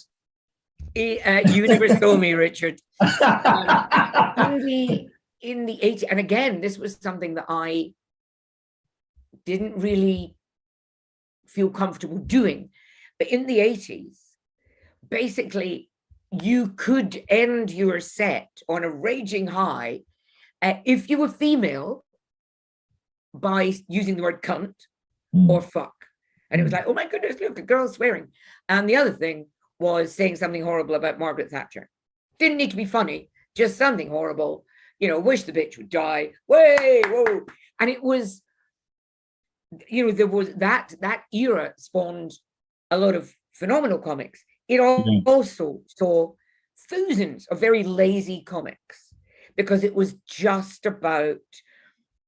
You never saw me, Richard. In the 80s, and again, this was something that I didn't really feel comfortable doing. But in the 80s, basically, you could end your set on a raging high if you were female by using the word cunt or fuck. And it was like, oh my goodness, look, a girl swearing. And the other thing was saying something horrible about Margaret Thatcher. Didn't need to be funny, just something horrible. Wish the bitch would die. Way, whoa. And it was, there was that era spawned a lot of phenomenal comics. It also saw thousands of very lazy comics, because it was just about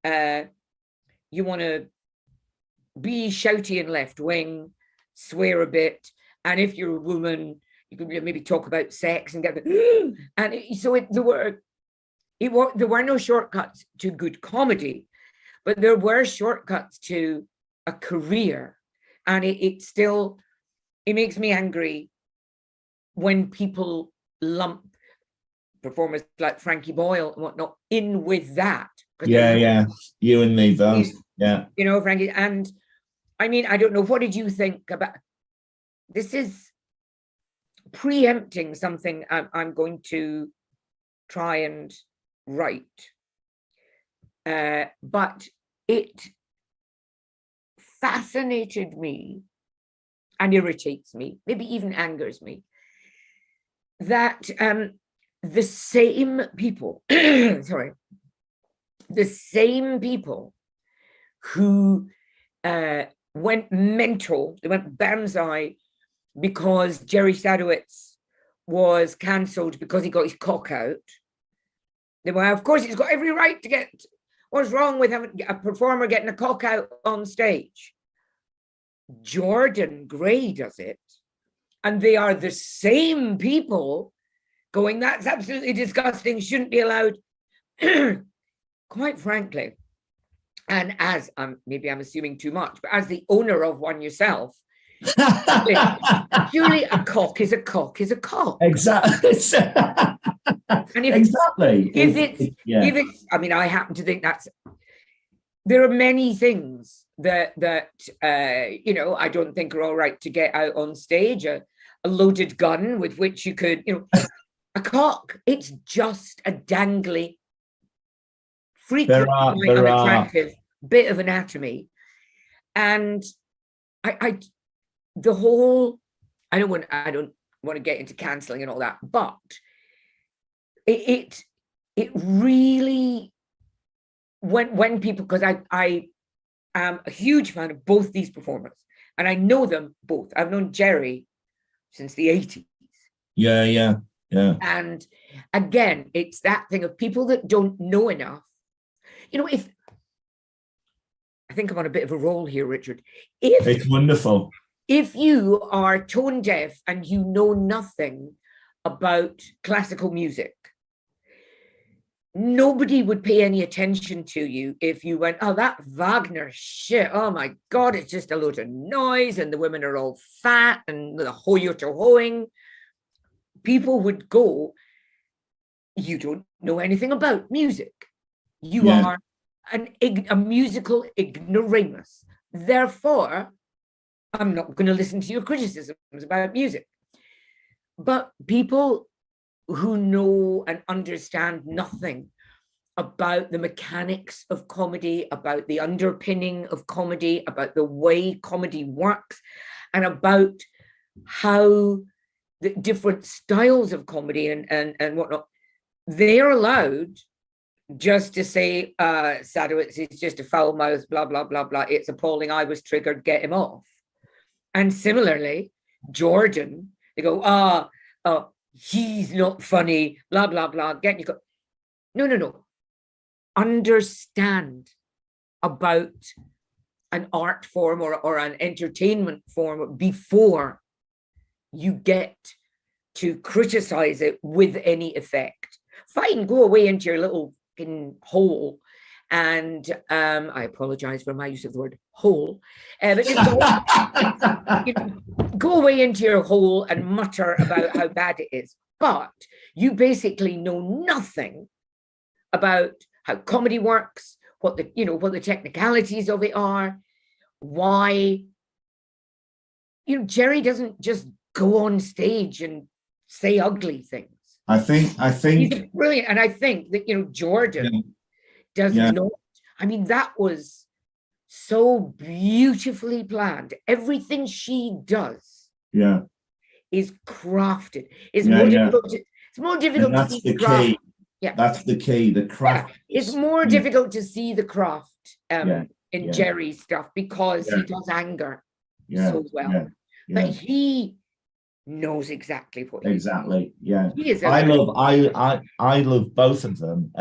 you want to be shouty and left wing, swear a bit, and if you're a woman, you could maybe talk about sex and get the and so there were no shortcuts to good comedy, but there were shortcuts to a career, and it makes me angry when people lump performers like Frankie Boyle and whatnot in with that. Yeah. You and me both. Yeah. You know, Frankie. And I mean, I don't know, what did you think about this? Is preempting something I'm going to try and write. But it fascinated me and irritates me, maybe even angers me, that the same people, sorry, the same people who went mental, they went banzai because Jerry Sadowitz was cancelled because he got his cock out. They were, of course, he's got every right to get, what's wrong with having a performer getting a cock out on stage? Jordan Gray does it, and they are the same people going, that's absolutely disgusting, shouldn't be allowed. Quite frankly, and as maybe I'm assuming too much, but as the owner of one yourself, surely a cock is a cock is a cock. Exactly. And exactly. If it's, I mean, I happen to think there are many things that you know, I don't think are all right to get out on stage. A loaded gun with which you could, you know, a cock. It's just a dangly, frequently unattractive bit of anatomy, and I the whole. I don't want to get into cancelling and all that, but it really, when people, because I am a huge fan of both these performers, and I know them both. I've known Jerry since the 80s. Yeah. And again, it's that thing of people that don't know enough. You know, if I think I'm on a bit of a roll here, Richard. It's wonderful. If you are tone deaf and you know nothing about classical music, nobody would pay any attention to you if you went, oh, that Wagner shit, oh my God, it's just a load of noise and the women are all fat and the hoing. People would go, you don't know anything about music. You are a musical ignoramus. Therefore, I'm not going to listen to your criticisms about music. But people who know and understand nothing about the mechanics of comedy, about the underpinning of comedy, about the way comedy works, and about how the different styles of comedy and whatnot, they're allowed just to say, Sadowitz is just a foul mouth, blah, blah, blah, blah. It's appalling. I was triggered. Get him off. And similarly, Jordan, they go, he's not funny, blah, blah, blah. Get you go. No. Understand about an art form or an entertainment form before you get to criticize it with any effect. Fine, go away into your little hole. And I apologize for my use of the word hole. But go away into your hole and mutter about how bad it is. But you basically know nothing about how comedy works, what the technicalities of it are, why. Jerry doesn't just go on stage and say ugly things. I think he's brilliant, and I think that Jordan does not. I mean, that was so beautifully planned. Everything she does, is crafted. It's more difficult. It's more difficult to see the craft. Yeah, that's the key. The craft. Yeah. It's more difficult to see the craft in Jerry's stuff because he does anger so well. But he knows exactly what he's doing. Exactly. Yeah. He is I love both of them.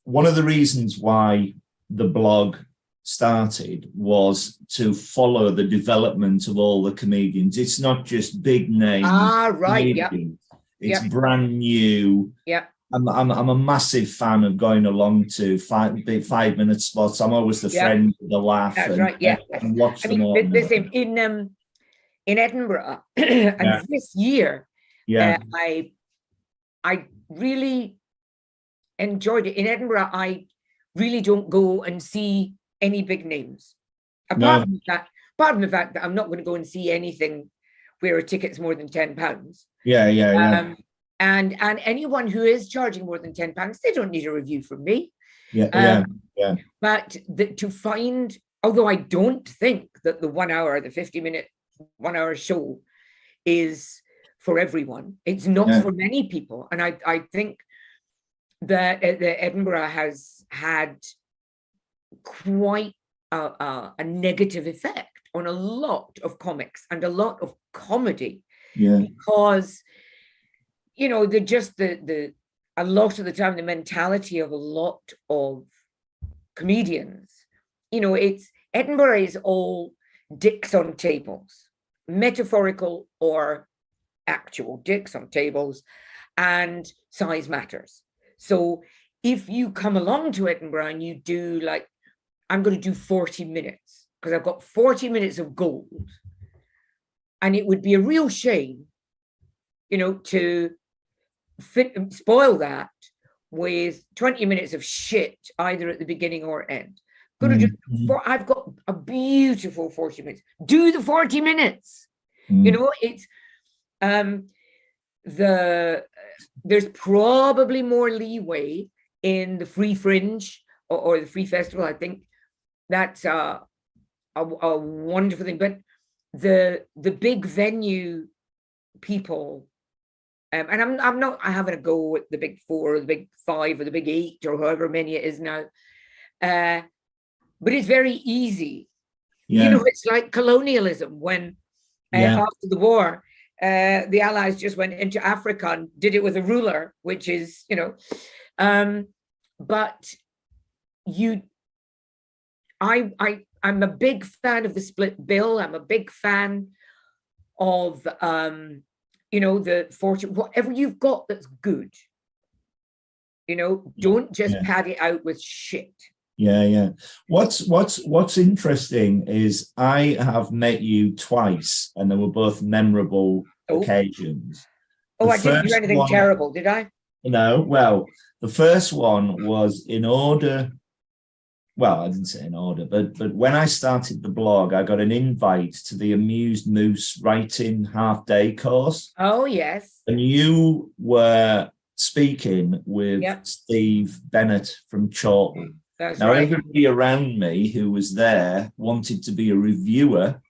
One of the reasons why the blog started was to follow the development of all the comedians. It's not just big name right. Yep. comedians. It's Yep. brand new. Yep. I'm a massive fan of going along to 5 minute spots. I'm always the Yep. friend with the laugh. That's and, right. Yeah. and watch I them mean, all. listen, in Edinburgh, and Yeah. this year, Yeah. I really enjoyed it. In Edinburgh, I really don't go and see any big names. Apart from the fact that I'm not going to go and see anything where a ticket's more than £10. Yeah. And anyone who is charging more than £10, they don't need a review from me. Yeah. But to find, although I don't think that the 1 hour, the 50-minute 1 hour show is for everyone. It's not for many people. And I think that Edinburgh has had quite a negative effect on a lot of comics and a lot of comedy. Yeah. Because, you know, they're just a lot of the time, the mentality of a lot of comedians, you know, Edinburgh is all dicks on tables, metaphorical or actual dicks on tables, and size matters. So if you come along to Edinburgh and you do, like, I'm going to do 40 minutes because I've got 40 minutes of gold, and it would be a real shame, you know, to spoil that with 20 minutes of shit either at the beginning or end. I've got a beautiful 40 minutes. Do the 40 minutes. You know, it's there's probably more leeway in the free fringe or the free festival. I think that's a wonderful thing. But the big venue people, and I'm not having a go at the big 4 or the big 5 or the big 8 or however many it is now, but it's very easy. You know, it's like colonialism when after the war, the Allies just went into Africa and did it with a ruler, which is, you know, but I'm a big fan of the split bill. I'm a big fan of, you know, the fortune, whatever you've got that's good, you know, don't just pad it out with shit. Yeah. What's interesting is I have met you twice, and they were both memorable occasions. I didn't do anything terrible, did I? No. Well, the first one was in order. Well, I didn't say in order, but when I started the blog, I got an invite to the Amused Moose writing half-day course. Oh, yes. And you were speaking with Steve Bennett from Chorlton. That's now, right. Everybody around me who was there wanted to be a reviewer.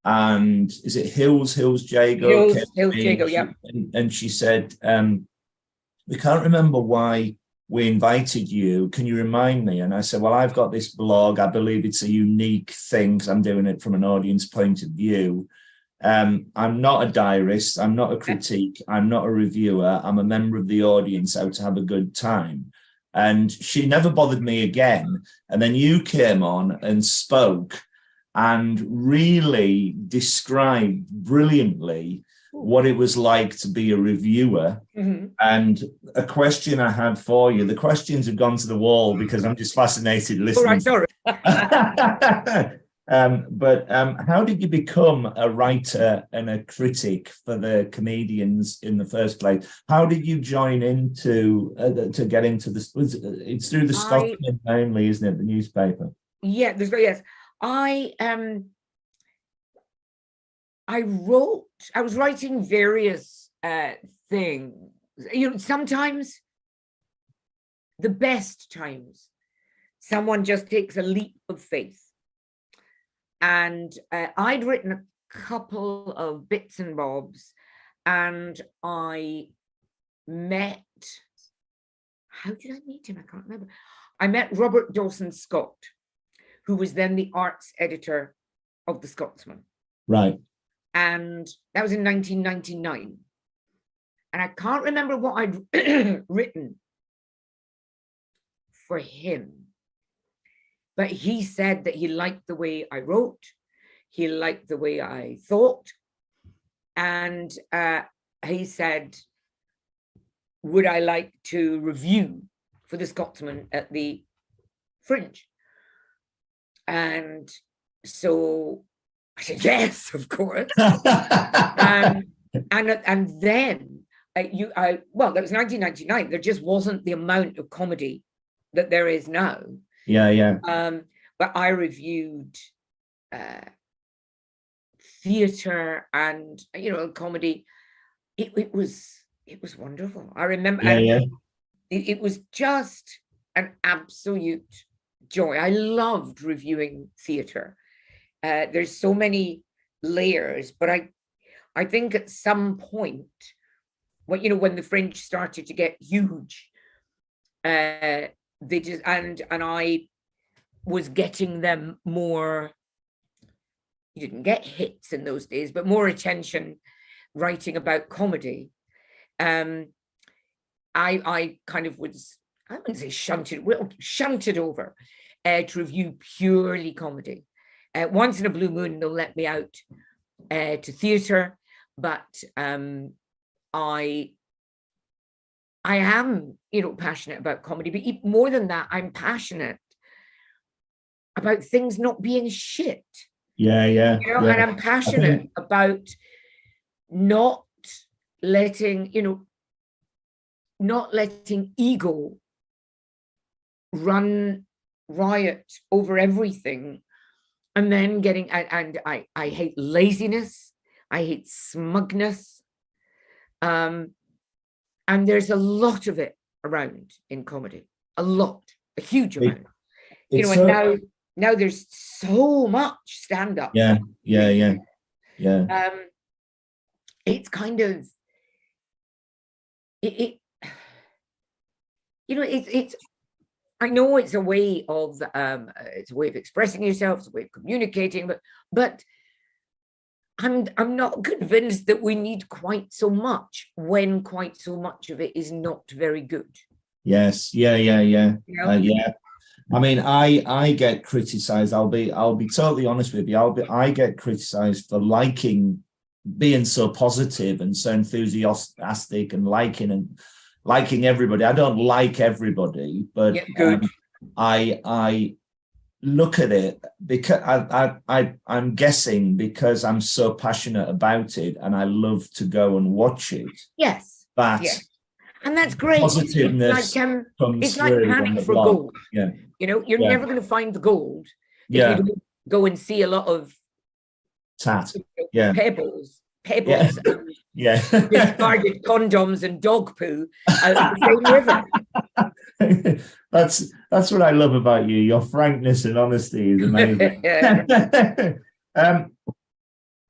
And is it Hills Jago? Hills Jago, yeah. And she said, we can't remember why we invited you. Can you remind me? And I said, well, I've got this blog. I believe it's a unique thing because I'm doing it from an audience point of view. I'm not a diarist. I'm not a critique. I'm not a reviewer. I'm a member of the audience out to have a good time. And she never bothered me again. And then you came on and spoke and really described brilliantly what it was like to be a reviewer. And a question I had for you, the questions have gone to the wall because I'm just fascinated listening. All right, sorry. But how did you become a writer and a critic for the comedians in the first place? How did you join into to get into this? It's through the Scotsman mainly, isn't it? The newspaper. Yeah, yes. I was writing various things. You know, sometimes the best times, someone just takes a leap of faith. And I'd written a couple of bits and bobs, and I met, how did I meet him? I can't remember. I met Robert Dawson Scott, who was then the arts editor of the Scotsman. Right. And that was in 1999. And I can't remember what I'd written for him, but he said that he liked the way I wrote, he liked the way I thought, and he said, would I like to review for the Scotsman at the Fringe? And so I said, yes, of course. And then well, that was 1999. There just wasn't the amount of comedy that there is now. Yeah. But I reviewed theatre and, comedy. It was wonderful. I remember, it was just an absolute joy. I loved reviewing theatre. There's so many layers, but I think at some point, when the Fringe started to get huge, they just and I was getting them more. You didn't get hits in those days, but more attention writing about comedy. I kind of was, I wouldn't say shunted over to review purely comedy. Once in a blue moon, they'll let me out to theatre, but I am, passionate about comedy. But more than that, I'm passionate about things not being shit. Yeah. And I'm passionate about not letting ego run riot over everything, and then and I hate laziness, I hate smugness, and there's a lot of it around in comedy, a huge amount. And now there's so much stand-up. Yeah. It's kind of it's I know it's a way of expressing yourself, it's a way of communicating, but I'm not convinced that we need quite so much when quite so much of it is not very good. Yes. Yeah. I mean, I get criticized. I'll be totally honest with you. I get criticized for being so positive and so enthusiastic and liking everybody. I don't like everybody, but I look at it because I'm guessing because I'm so passionate about it and I love to go and watch it. Yes. And that's great. Positiveness it's like panic for gold. Yeah. You're never going to find the gold if you don't go and see a lot of pebbles, discarded condoms and dog poo out of the same river. That's what I love about you. Your frankness and honesty is amazing.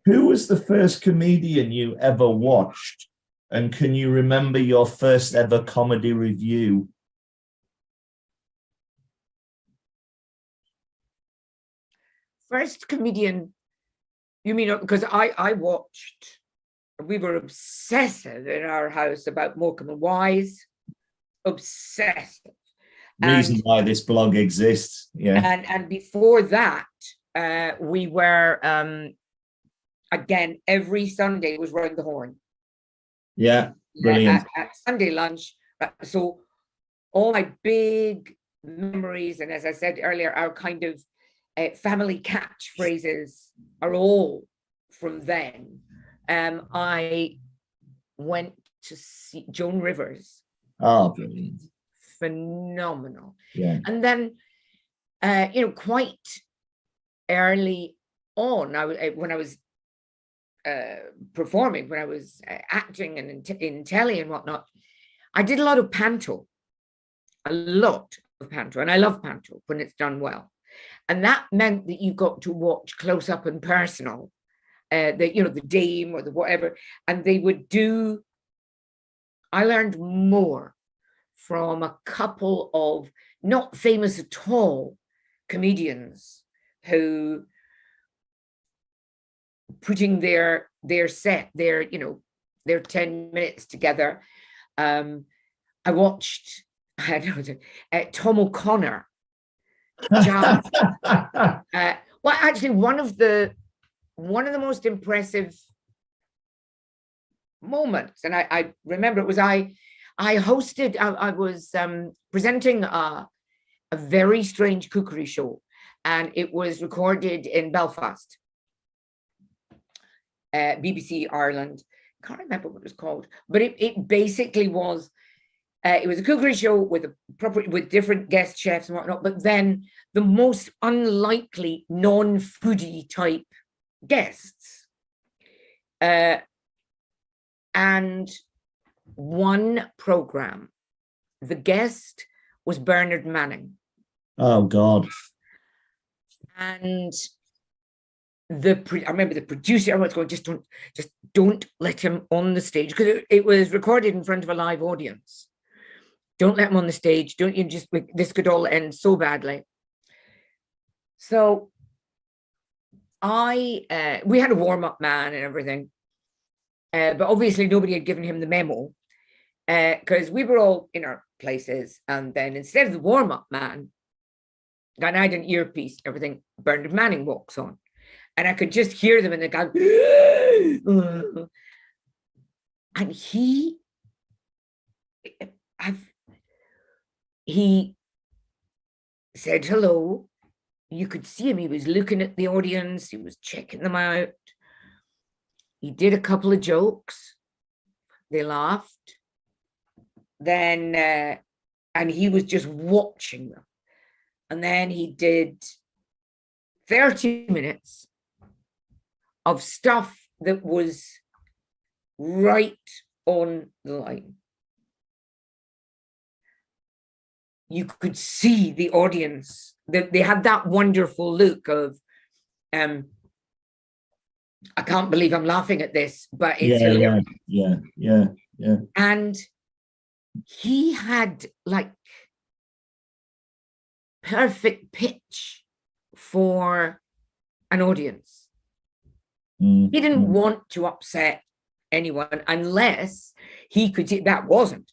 Who was the first comedian you ever watched? And can you remember your first ever comedy review? First comedian, you mean, because I watched, we were obsessive in our house about Morecambe and Wise, obsessive. Reason why this blog exists. Yeah. And before that, we were, again, every Sunday was Round the Horn. Yeah, brilliant. At Sunday lunch. So all my big memories, and as I said earlier, our kind of family catchphrases are all from then. I went to see Joan Rivers. Oh, brilliant. Phenomenal. Yeah. And then, quite early on, when I was performing, when I was acting and in telly and whatnot, I did a lot of panto, and I love panto when it's done well. And that meant that you got to watch close up and personal, the dame or the whatever, and they would do. I learned more from a couple of not famous at all comedians who putting their their set, their 10 minutes together. I watched, I don't know, Tom O'Connor jazz. Well, actually, one of the most impressive moments, and I remember it was I hosted. I was presenting a very strange cookery show, and it was recorded in Belfast, BBC Ireland. Can't remember what it was called, but it basically was. It was a cookery show with different guest chefs and whatnot, but then the most unlikely non-foodie type guests. And one program, the guest was Bernard Manning. Oh God. And I remember the producer, everyone's going, just don't let him on the stage, because it was recorded in front of a live audience. Don't let him on the stage. Don't you just, this could all end so badly. So we had a warm-up man and everything, but obviously nobody had given him the memo, because we were all in our places, and then instead of the warm-up man, and I had an earpiece and everything, Bernard Manning walks on, and I could just hear them in the guy, and he said hello. You could see him. He was looking at the audience. He was checking them out. He did a couple of jokes. They laughed. Then, and he was just watching them. And then he did 30 minutes of stuff that was right on the line. You could see the audience, that they had that wonderful look of, I can't believe I'm laughing at this, but it's hilarious. Yeah. And he had like perfect pitch for an audience. He didn't want to upset anyone unless he could, that wasn't.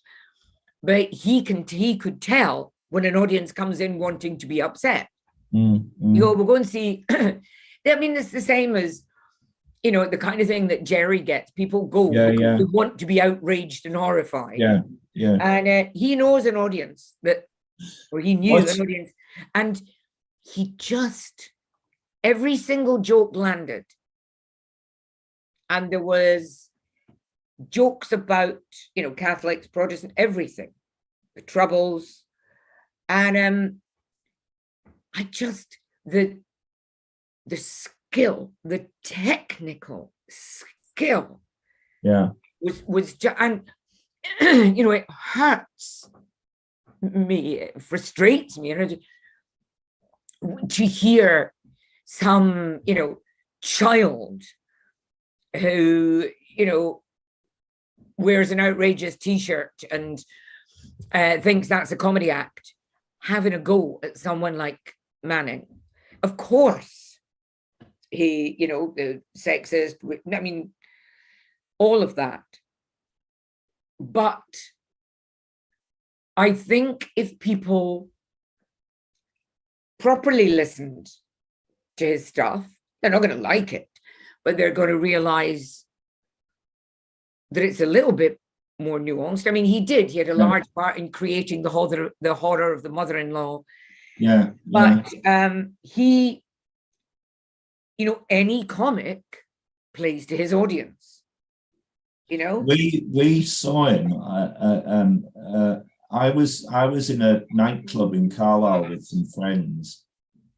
But he could tell when an audience comes in wanting to be upset. You go, we'll go and see. I mean, it's the same as, the kind of thing that Jerry gets. People go because they want to be outraged and horrified. Yeah. And he knows an audience he knew an audience. And he just, every single joke landed. And there was jokes about, Catholics, Protestant, everything, the Troubles. And I just, the skill, the technical skill was just, and, it hurts me, it frustrates me, to hear some, child who, wears an outrageous t-shirt and thinks that's a comedy act, having a go at someone like Manning. Of course, he, the sexist, I mean, all of that. But I think if people properly listened to his stuff, they're not going to like it, but they're going to realize that it's a little bit more nuanced. I mean, he had a large part in creating the horror of the mother-in-law. But he, any comic plays to his audience. We saw him. I was in a nightclub in Carlisle with some friends,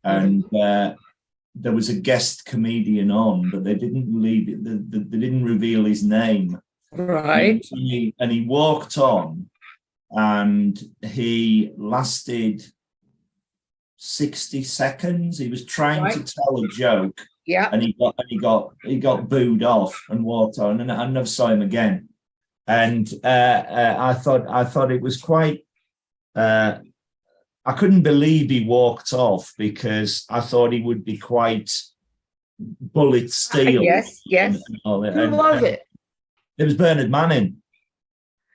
and there was a guest comedian on, but they didn't they didn't reveal his name. Right. And he walked on, and he lasted 60 seconds. He was trying to tell a joke. Yeah. And he got booed off and walked on, and I never saw him again. And I thought it was quite. I couldn't believe he walked off, because I thought he would be quite bullet steel. Yes, yes. And all that. Who was it? It was Bernard Manning.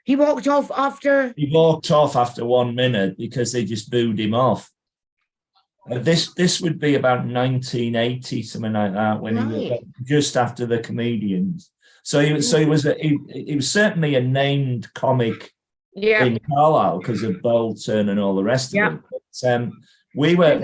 He walked off after. He walked off after 1 minute because they just booed him off. This would be about 1980, something like that, when he was just after the comedians. So he was certainly a named comic in Carlisle because of Bolton and all the rest of it. But, we were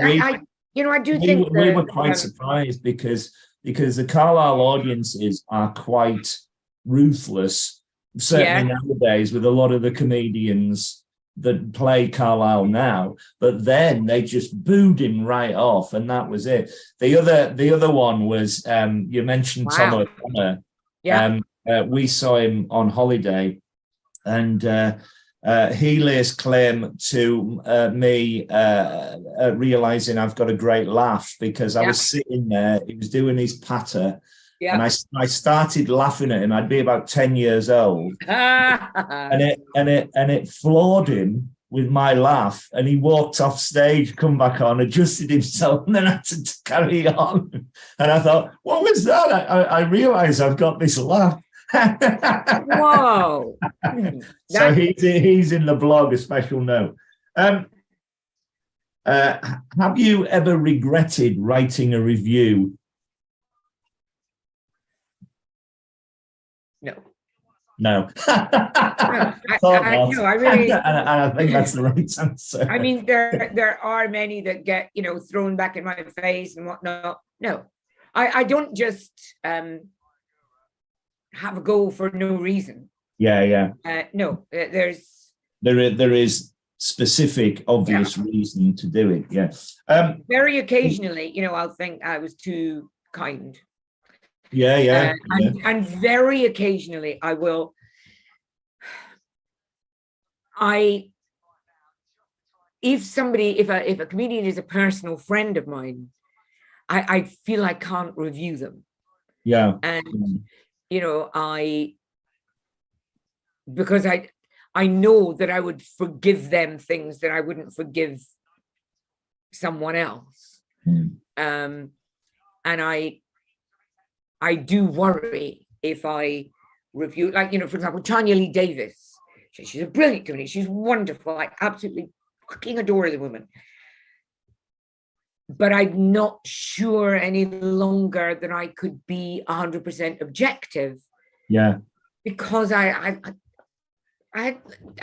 quite surprised because the Carlisle audiences are quite ruthless, certainly nowadays, with a lot of the comedians that play Carlisle now. But then they just booed him right off, and that was it. The other one was you mentioned Tom O'Connor. We saw him on holiday, and he lays claim to me realizing I've got a great laugh because I was sitting there, he was doing his patter, and I started laughing at him. I'd be about 10 years old, and it floored him with my laugh, and he walked off stage, come back on, adjusted himself, and then had to carry on. And I thought, what was that? I realized I've got this laugh. Whoa! So he's in the blog, a special note. Have you ever regretted writing a review? No. No. I really. And I think that's the right answer. I mean, there are many that get thrown back in my face and whatnot. No, I don't just have a go for no reason. Yeah. No, there is specific, obvious reason to do it. Yes. Very occasionally, I'll think I was too kind. Yeah. And very occasionally I will. If a comedian is a personal friend of mine, I feel I can't review them. Yeah. And because I know that I would forgive them things that I wouldn't forgive someone else. And I do worry if I review, like, for example, Tanya Lee Davis. She's a brilliant comedian. She's wonderful. I absolutely fucking adore the woman. But I'm not sure any longer that I could be 100% objective. Yeah. Because I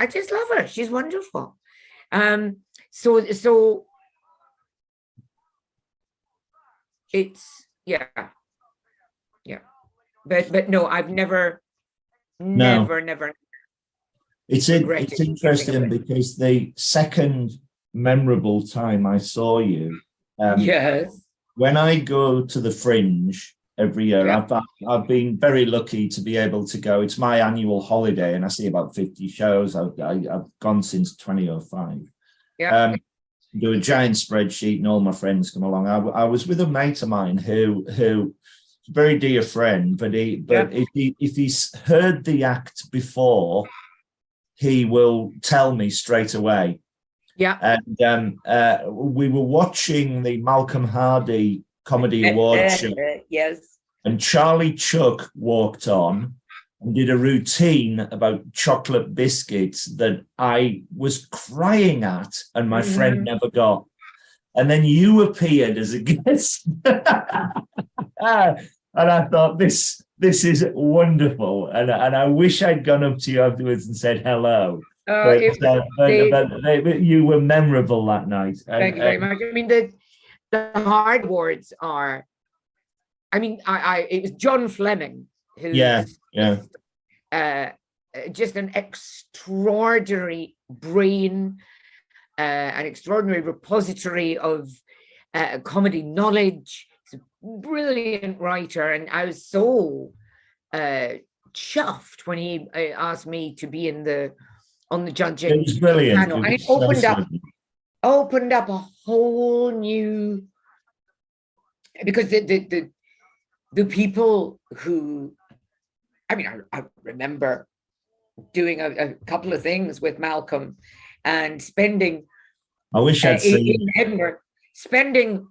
just love her. She's wonderful. So it's but no, I've never. It's interesting because the second memorable time I saw you, when I go to the Fringe every year, I've been very lucky to be able to go. It's my annual holiday, and I see about 50 shows. I've gone since 2005. Do a giant spreadsheet, and all my friends come along. I was with a mate of mine who very dear friend, but if he's heard the act before, he will tell me straight away. And we were watching the Malcolm Hardy Comedy Award show. And Charlie Chuck walked on and did a routine about chocolate biscuits that I was crying at, and my friend never got. And then you appeared as a guest. And I thought, this is wonderful. And I wish I'd gone up to you afterwards and said hello. But you were memorable that night. Thank you very much. I mean, the hard awards are, it was John Fleming who just an extraordinary brain, an extraordinary repository of comedy knowledge. He's a brilliant writer, and I was so chuffed when he asked me to be on the judging it was brilliant. panel, and it opened up a whole new, because the people who, I remember doing a couple of things with Malcolm and spending. I wish I'd seen in Edinburgh, spending.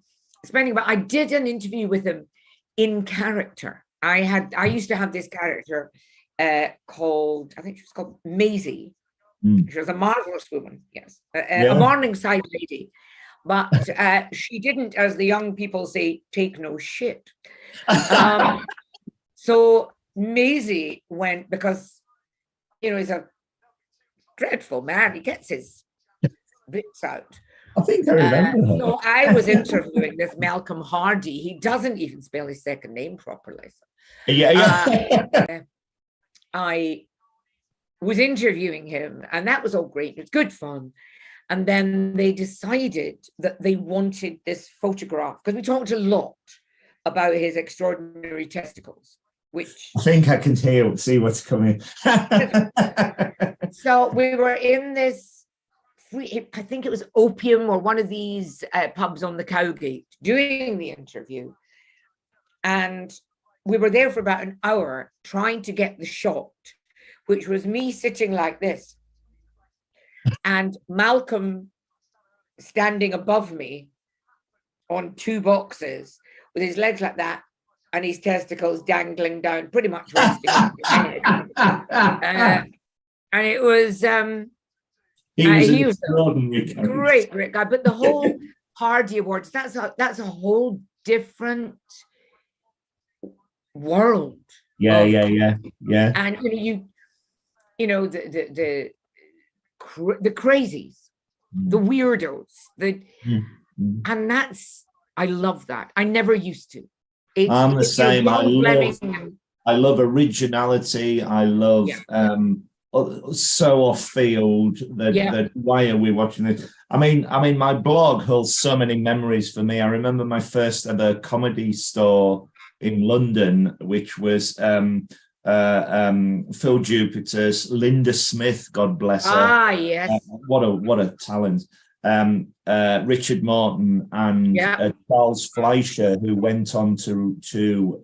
But I did an interview with him in character. I used to have this character called, I think she was called Maisie. She was a marvelous woman, yes, a Morningside lady, but she didn't, as the young people say, take no shit. So Maisie went, because, you know, he's a dreadful man. He gets his bits out. I think I remember her. So I was interviewing this Malcolm Hardy. He doesn't even spell his second name properly. So, I was interviewing him, and that was all great. It was good fun. And then they decided that they wanted this photograph, because we talked a lot about his extraordinary testicles, which I think I can see what's coming. So we were in this, I think it was Opium or one of these pubs on the Cowgate doing the interview. And we were there for about an hour trying to get the shot, which was me sitting like this and Malcolm standing above me on two boxes with his legs like that and his testicles dangling down, pretty much resting on his head. And it was he was a great guy. But the whole Hardy Awards, that's a whole different world. Yeah. And you know the crazies, the weirdos, and that's, I love that. I never used to. I'm the same. I love originality. I love so off field that why are we watching this? I mean, my blog holds so many memories for me. I remember my first ever comedy store in London, which was Phil Jupiter's, Linda Smith, God bless her. Yes. What a talent. Richard Morton and Charles Fleischer, who went on to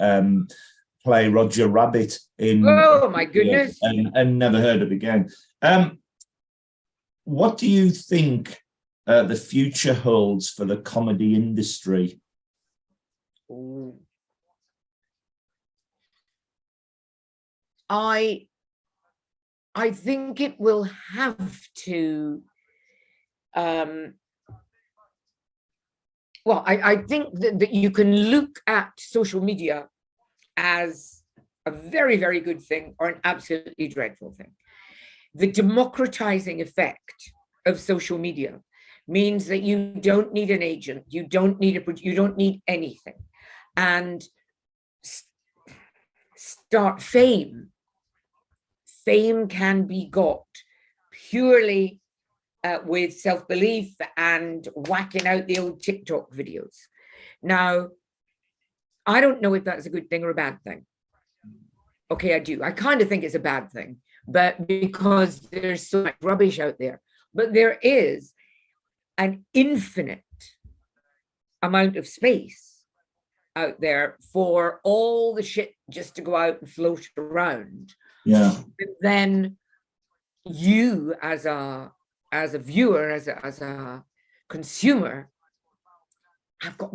play Roger Rabbit in my goodness, and never heard of again. What do you think the future holds for the comedy industry? I think it will have to I think that you can look at social media as a very, very good thing or an absolutely dreadful thing. The democratizing effect of social media means that you don't need an agent, you don't need anything, and start fame. Fame can be got purely with self-belief and whacking out the old TikTok videos. Now, I don't know if that's a good thing or a bad thing. Okay, I do. I kind of think it's a bad thing, but because there's so much rubbish out there. But there is an infinite amount of space out there for all the shit just to go out and float around. Yeah. And then you as a viewer, as a consumer, have got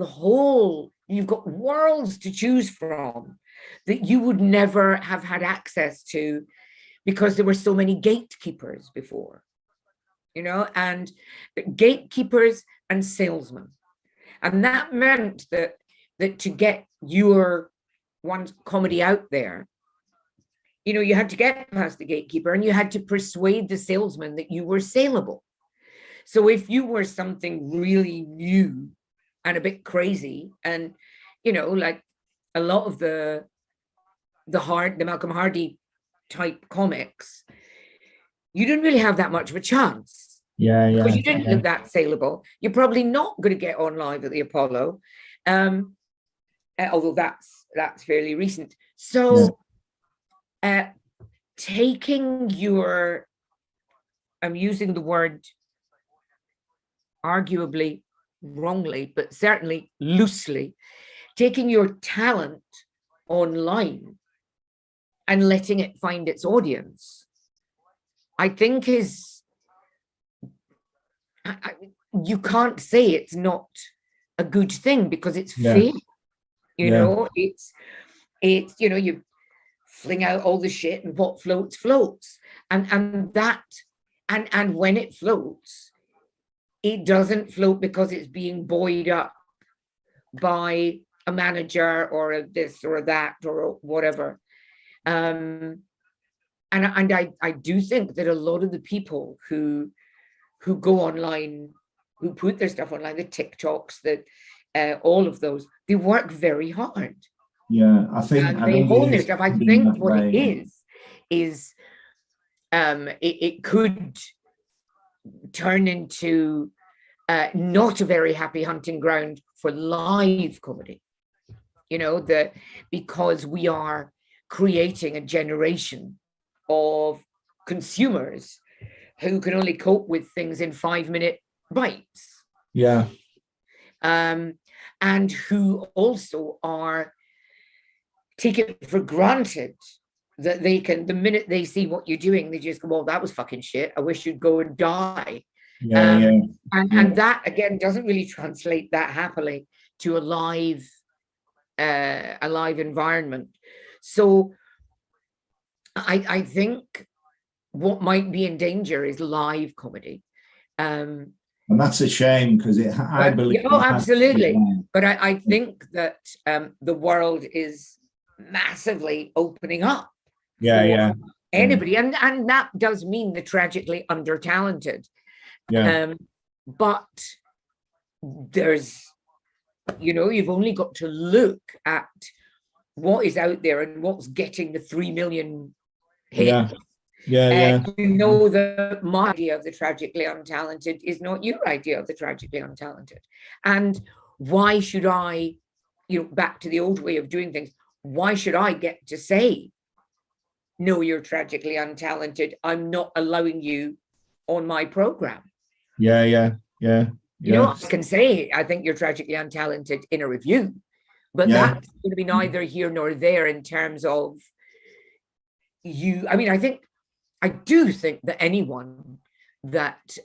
you've got worlds to choose from that you would never have had access to because there were so many gatekeepers before, and gatekeepers and salesmen. And that meant that to get your one comedy out there, you had to get past the gatekeeper and you had to persuade the salesman that you were saleable. So if you were something really new and a bit crazy, and, like a lot of the Malcolm Hardy type comics, you didn't really have that much of a chance. Yeah. Because you didn't look that saleable. You're probably not going to get on live at the Apollo, although that's fairly recent. So taking your, I'm using the word arguably wrongly, but certainly loosely, taking your talent online and letting it find its audience, I think you can't say it's not a good thing because it's fair. You know, it's you fling out all the shit, and what floats floats, and when it floats, it doesn't float because it's being buoyed up by a manager or a this or that or whatever. And I do think that a lot of the people who go online, who put their stuff online, the TikToks, that all of those, they work very hard. Yeah, I think they hone their stuff. I think what it is it could turn into not a very happy hunting ground for live comedy. You know, because we are creating a generation of consumers who can only cope with things in 5-minute bites. Yeah. And who also are taking it for granted that they can, the minute they see what you're doing, they just go, well, that was fucking shit. I wish you'd go and die. And that, again, doesn't really translate that happily to a live environment. So I think what might be in danger is live comedy. And that's a shame, because I believe. Oh, absolutely. But I think that the world is massively opening up. Anybody, and that does mean the tragically under-talented. But there's, you've only got to look at what is out there and what's getting the 3 million hits. To know that my idea of the tragically untalented is not your idea of the tragically untalented. And why should I, back to the old way of doing things, why should I get to say, no, you're tragically untalented, I'm not allowing you on my program? I can say, I think you're tragically untalented in a review, but that's going to be neither here nor there in terms of you. I mean, I do think that anyone that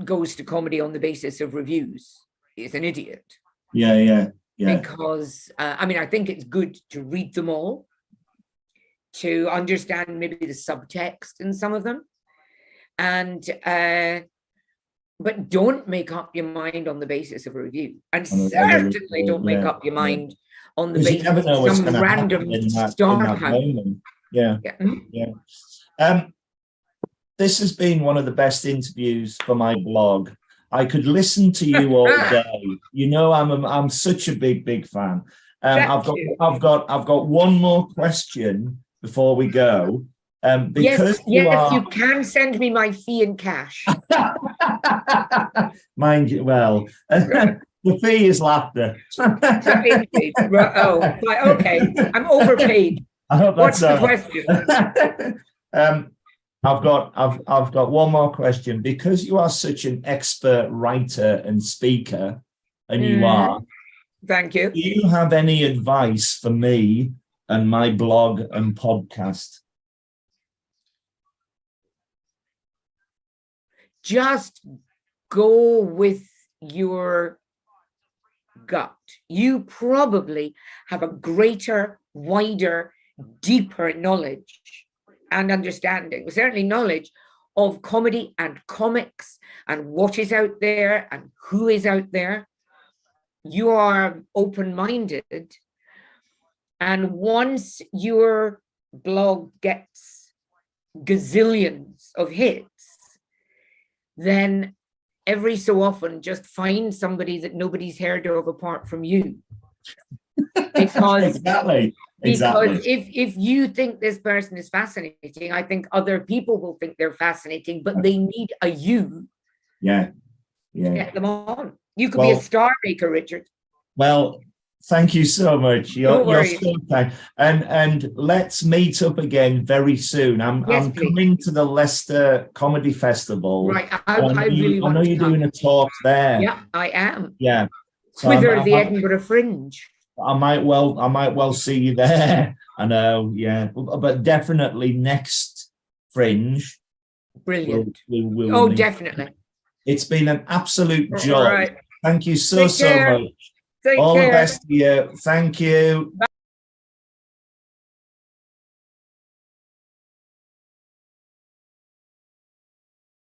goes to comedy on the basis of reviews is an idiot. Because, I think it's good to read them all, to understand maybe the subtext in some of them. And, but don't make up your mind on the basis of a review. And certainly don't make up your mind on the basis of some random star count. This has been one of the best interviews for my blog. I could listen to you all day. I'm such a big fan. I've got one more question before we go. Because you can send me my fee in cash. Mind you, well, the fee is laughter. Oh, okay. I'm overpaid. I hope that's What's the question? I've got one more question. Because you are such an expert writer and speaker, and you are. Thank you. Do you have any advice for me and my blog and podcast? Just go with your gut. You probably have a greater, wider, deeper knowledge and understanding, certainly knowledge of comedy and comics and what is out there and who is out there. You are open-minded. And once your blog gets gazillions of hits, then every so often just find somebody that nobody's heard of apart from you. Because exactly. Because if you think this person is fascinating, I think other people will think they're fascinating, but they need a you to get them on. You could be a star maker, Richard. Well, thank you so much. You're so kind. And let's meet up again very soon. I'm coming to the Leicester Comedy Festival. Right. I know you're doing a talk there. Yeah, I am. Yeah. So the Edinburgh Fringe. I might well see you there. I know, but definitely next Fringe. Brilliant. We'll definitely. It's been an absolute joy. Right. Thank you so much. Take All the care. best to you. Thank you.